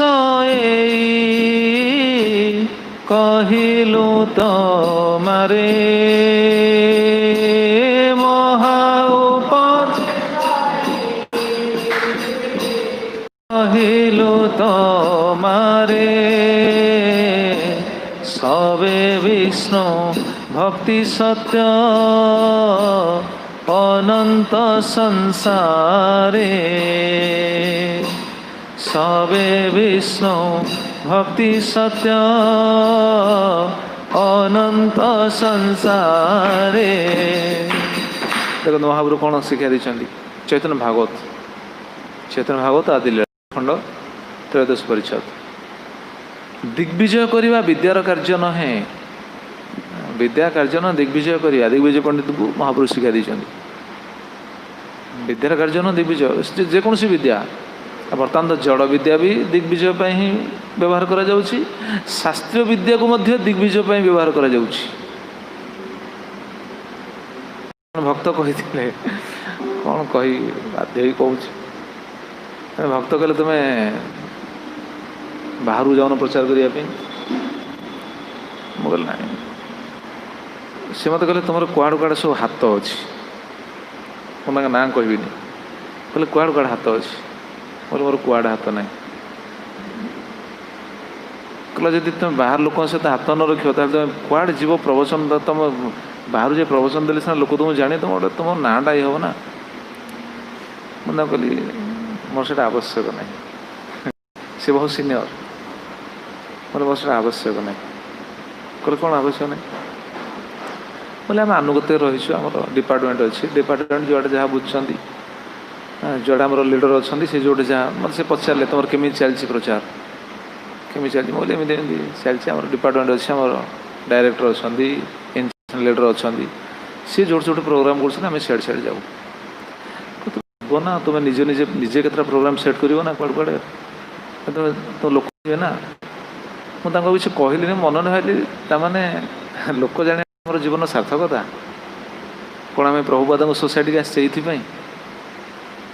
कहिलु तो मारे महा कहिलु तो मारे सबे विष्णु भक्ति सत्य अनंत संसारे सबे विष्णु भक्ति सत्य अनंत संसारे देखो महाप्रभु कौन शिक्षा दी चैतन्य भागवत आदि खंड त्रयोदश परिच्छद दिग्विजय करवा विद्यार कार्य नहे विद्या कार्य न दिग्विजय करवा दिग्विजय पंडित को महाप्रभु शिक्षा दी विद्यार कार्य न दिग्विजय जेकोसी विद्या बर्तमान तो जड़ विद्या भी दिग्विजय ही व्यवहार करा जाउछि शास्त्रीय विद्या को मध्य दिग्विजय व्यवहार करा जाउछि भक्त कही कौन कही बाध्य कहूँ भक्त कहले तुम्हें बाहर जाऊन प्रचार करने मुझे ना सी मत कहले तुम कुआड़ कुआड़ सब हाथ अच्छी मुझे ना कहबी कहले कुआड़ कुआड़ हाथ अच्छी बोले मोर कुआड़ हाथ ना कहला जब तुम बाहर लोक सहित हाथ न रख तुम कुआड़ जीव प्रवचन तुम बाहर जो प्रवचन देले सीना लोक तुम जाने तुम गोटे तुम नाटा ये हम ना मुझे कहली मोर से आवश्यक ना सी बहुत सीनियर बोले मोर से आवश्यक ना कहले कौन आवश्यक ना बोले आम अनुगत रहीचु आम डिपार्टमेंट अच्छी डिपार्टमेंट जो जहाँ बुझुं जोड़ा आम लीडर अच्छा से जो जहाँ मतलब से पचारे तुम केमी चलती प्रचार केमी चलती बोले एमती चलती आम डिपार्टमेंट अच्छे आम डायरेक्टर अच्छा लीडर अच्छा सी जो जो प्रोग्राम कर सीआड़े सीआड़े जाऊ ना तुम निजे निजे निजे केतटा प्रोग्राम सेट कर ना कड़े कड़े तुम तो लोक ना मुझे किसी कहली मन नहीं ताने लोक जाने आम जीवन सार्थकता कौन आम प्रभुपाद सोसाइटी के आसपाई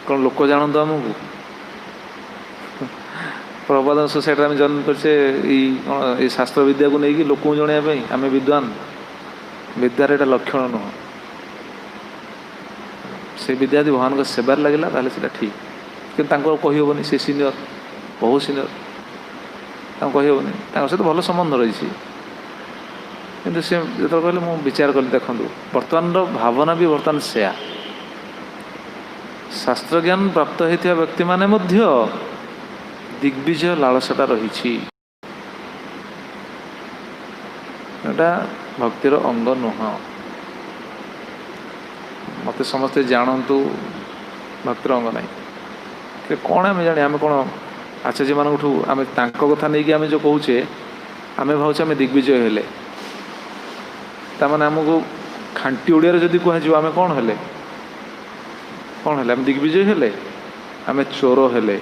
कौन लोक जानतु आमको प्रभुपाद सोसाइटी आम जन्म करचे कौन ये शास्त्र विद्या को लेकिन लोक जनवाई आम विद्वान विद्यार एटा लक्षण नुह से विद्या यदि भगवान सेवार लगे ताले से ठीक कि कहीहबनी से सीनियर बहुत सीनियर कहीहबनी सहित भल संबंध रही किंतु से जो कहले मुझे विचार कली देखूँ बर्तमान भावना भी बर्तमान सेया शास्त्र ज्ञान प्राप्त होता व्यक्ति माने मध्य दिग्विजय लालसाटा रही भक्तिर अंग नुह मत समस्ते जानतु भक्तिर अंग ना कौन आम जाने आम कौन आचार्य मानू आम कथा नहीं कि आम जो कहे आम भावचे आम दिग्विजय हेले ताने आमको खांटी ओडिया जदि कह आम कौन हेले आम दिग्विजय हेले आम चोर हेले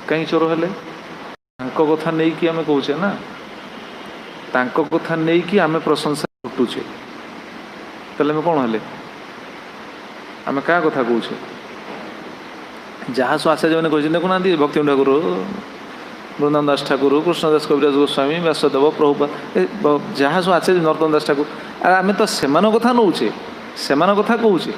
कहीं चोर हेले कथा नहीं कि आम कहे ना कथा नहीं कि आम प्रशंसा लुटुचे तेल आम कौन हेले आम क्या कथा कहे जहाँ सब आचार्य मैंने कही देखुना भक्ति ठाकुर वृंदावन दास ठाकुर कृष्णदास कविराज गोस्वामी व्यासदेव प्रभुपाद जहाँ सब आचार्य नरोत्तम दास ठाकुर अरे आम तो से कथा नौचे से कथा कहे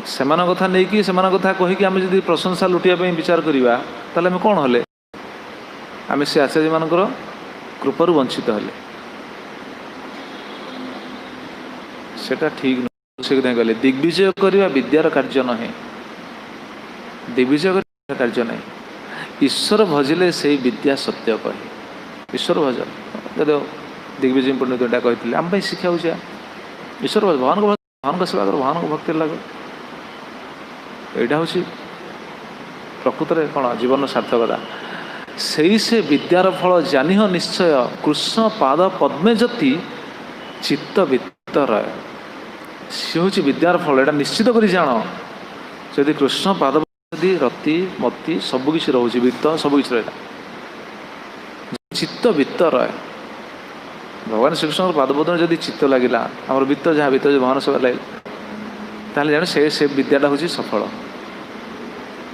से कथा नहीं कि से कथा कहीकि आम जब प्रशंसा लुटिया विचार करवा ताले आम कौन हेले आम से आचार्य मानकर कृपारू वंचित हेले सेटा ठीक से कहले दिग्विजय करवा विद्यार कार्य नहे दिग्विजय कार्य नहीं ईश्वर भजिले से विद्या सत्य कहे ईश्वर भजन जब दिग्विजय पंडित कहते आम शिक्षा हो ईश्वर भगवान को भगवान को सेवा कर भगवान को भक्ति लगे यहाँ हूँ प्रकृत में कौन जीवन सार्थकता से विद्यार फल जानी निश्चय कृष्ण पाद पद्मे जति चित्त वित्तर सी हूँ विद्यार फल यहाँ निश्चित कर जान जदि कृष्ण पाद रति मति सबकि रोचे वित्त सबकि रहा चित्त वित्त रहे भगवान श्रीकृष्ण पादपद्म जदि चित्त लगे आम वित्त जहाँ वित्त भगवान सेवा लगे ताले जाने से विद्याटा हूँ सफल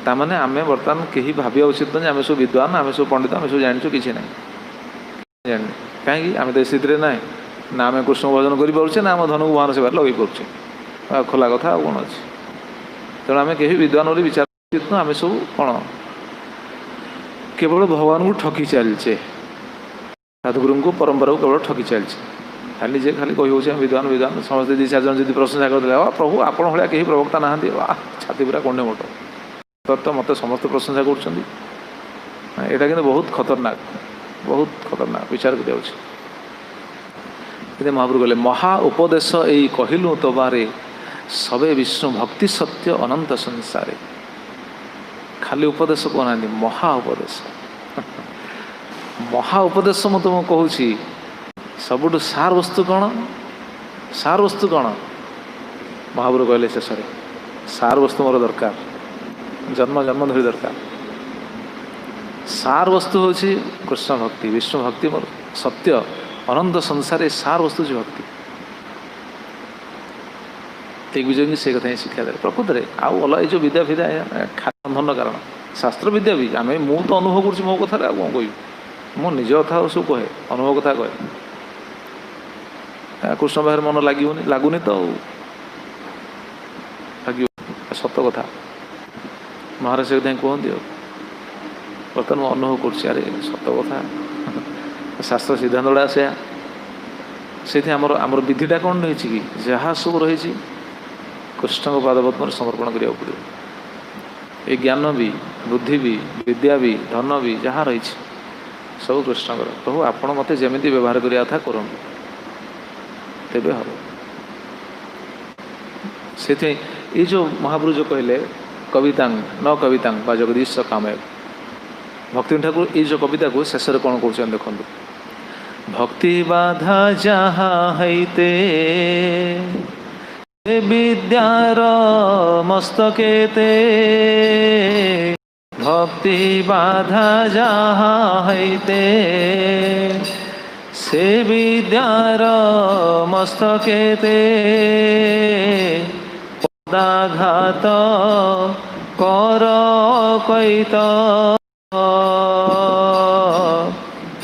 ताने आम बर्तमान कहीं भाविया उचित ना आम सब विद्वान आम सब पंडित आम सब जानू कि ना जान कहीं आम तो स्थित ना ना आम कृष्ण भजन करें ना आम धन को भगवान सेवा लगे पार्चे खोला कथा कौन अच्छे तेणु आम कहीं विद्वान बोली विचार आम सब कौन केवल भगवान को ठकी चलचे साधुगुरु को परंपरा को केवल ठकी चलचे खाली जे खाली कही विद्वान विद्वान समस्त दी चार जन प्रशंसा करते प्रभु आपण भाया कहीं प्रवक्ता ना वाह छाती पूरा कंडे मोट तो मत समस्त प्रशंसा कर बहुत खतरनाक विचार कर महाप्रभु कहले महा उपदेश यही कहलु तो बारे सबे विष्णु भक्ति सत्य अनंत संसारे खाली उपदेश कहना महा उपदेश महा उपदेश मुझे तुमको कहूँ सबुठ सार वस्तु कौन महाप्रभु कहले शेष सार वस्तु मोर दरकार जन्म जन्म धरी दरकार सार वस्तु हूँ कृष्ण भक्ति विष्णु भक्ति मोर सत्य अनंत संसार सार वस्तु भक्ति दिग्विजय से कथा शिक्षा दे प्रकृत में आउ अलग जो विद्या फिद्या बंधन कारण शास्त्र विद्या भी आम मु तो अनुभव कर मो कथा कौन कह मो निज कथा सब कहे अनुभव कथा कहे कृष्ण बाहर मन लगुनि तो सत कथा महाराज से कहते बर्तमान मुझे अनुभव कर सत कथा शास्त्र सिद्धांत गुड़ा से आमर विधिटा कौन रही कि जहाँ सब रही कृष्ण को पादपद्म समर्पण करा पड़े ये ज्ञान भी बुद्धि भी विद्या भी धन भी जहाँ रही सब कृष्ण प्रभु आपण मत जमी व्यवहार करा था करूँ तेबे हम से ये जो महाप्रभु जो कहले कवितांग न कवितांग बा जगदीश कामय भक्ति ठाकुर ये जो कविता को शेष कौन कौन देखो भक्ति बाधा जहाँ हैते विद्यार मस्तकेते भक्ति बाधा जहा हईते से विद्यार मस्तकेते पदाघात कर कैत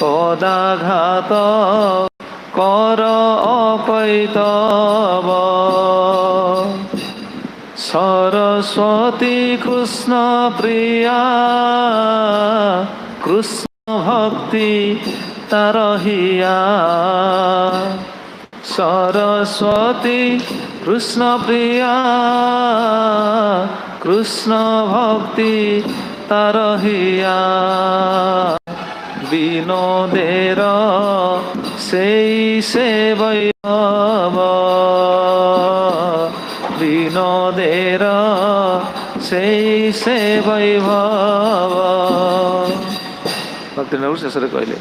पदाघात कर कैतव सरस्वती कृष्ण प्रिया कृष्ण भक्ति तारहिया सरस्वती कृष्ण प्रिया कृष्ण भक्ति तारहिया विनोदेर से वैभव विनोदेर से वैभव भक्ति नगर शेष कहले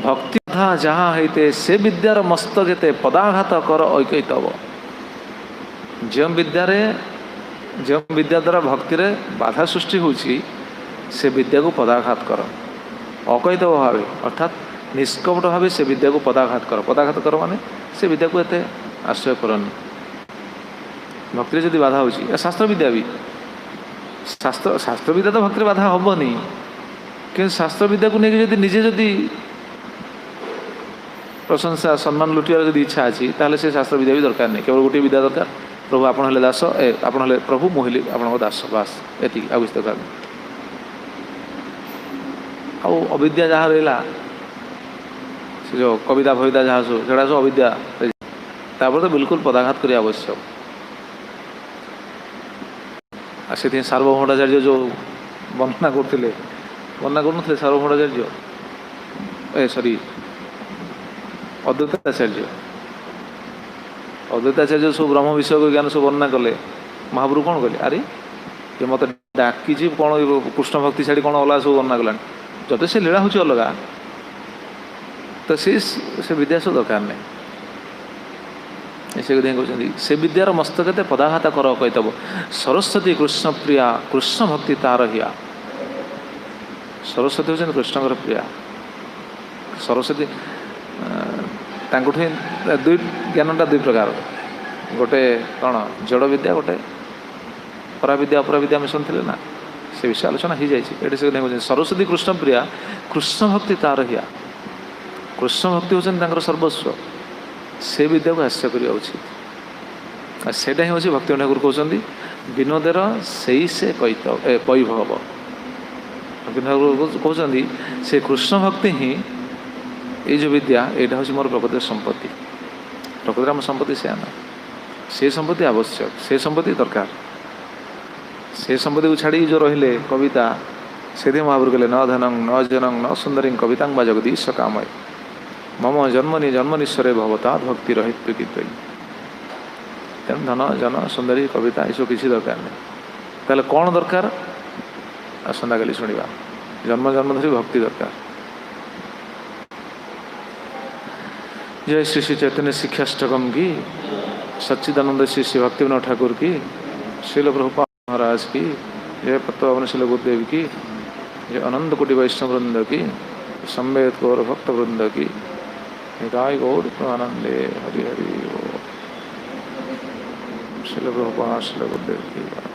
भक्ति बाधा जहाँ होते से विद्यार मस्तकेते पदाघात कर ऐकैतव जो विद्या द्वारा भक्ति रे बाधा सृष्टि होची से विद्या को पदाघात कर अकैतव भावे अर्थात निष्कपट भावे से विद्या को पदाघात कर माने से विद्या को एते आश्रय करनी भक्ति जदि बाधा होची शास्त्र विद्या भी शास्त्र विद्या तो भक्ति बाधा हेनी कि शास्त्र विद्या को लेकिन जदि निजे जदि प्रशंसा सम्मान लुटियार जदि इच्छा अच्छी ताहले से शास्त्र विद्या भी दरकार नहीं केवल गोटे विद्या दरकार प्रभु आपण हेले दास आपण हेले प्रभु मोहिली आपण दास बास एति आ कुछ दरकार आ अविद्या जहाँ रहा से जो कविता फविता जहाँ सब से अविद्या तापर तो बिल्कुल पदाघात करिया आवश्यक आ से सार्वभौमाचार्य जो वर्णना करते सार्वभौमाचार्य सॉरी अद्वैताचार्य सब ब्रह्म विषय ज्ञान सब वर्णना कले महाप्रभु कौन कहले अरे ये मत डाकी कौन कृष्ण भक्ति छाड़ी कौन अलग सब वर्णना कला जब से लीला हूँ अलग तो से विद्या सब दरकार नहीं से कहते से विद्यार मस्तकते पदाघात कर कैतव सरस्वती कृष्ण प्रिया कृष्ण भक्ति तार हिया सरस्वती हूँ कृष्ण प्रिया सरस्वती दुई ज्ञानटा दुई प्रकार गोटे कौन जड़ विद्या गोटे पराविद्या अपराविद्या शुणुले ना से विषय आलोचना हो जाए से सरस्वती कृष्ण प्रिया कृष्ण भक्ति तार हिया कृष्ण भक्ति हूँ सर्वस्व से विद्या को आश्रय करवा उचित सेटा ही हूँ भक्ति ठाकुर कहते विनोदेर से वैभव भक्ति ठाकुर कहते से कृष्ण भक्ति ही ये जो विद्या यहाँ हूँ मोर प्रकृत संपत्ति प्रकृत आम संपत्ति से आना से संपत्ति आवश्यक से संपत्ति दरकार से संपत्ति को छाड़ी जो रहिले कविता से महाप्रभु कहले न धनं न जनं न सुंदरी कविता बा जगदीश कामय मम जन्मनीश्वरे भवता भक्ति रहित प्रकृति तेणु धन जन सुंदरी कविता ये सब किसी दरकार नहीं ताले कौन दरकार आसंता काली शुणा जन्म जन्म धरी भक्ति दरकार जय श्री श्री चैतन्य शिक्षाष्टकम की सच्चिदानंद श्री श्री भक्तिविनोद ठाकुर की श्रील प्रभुपाद महाराज की जय पद्मवन श्रील गुरुदेव की जय अनंत कोटि वैष्णव वृंद की सम्वेद गौर भक्त वृंद की निताय गौर आनंदे हरि हरि श्रील प्रभुपाद श्रील गुरुदेव की।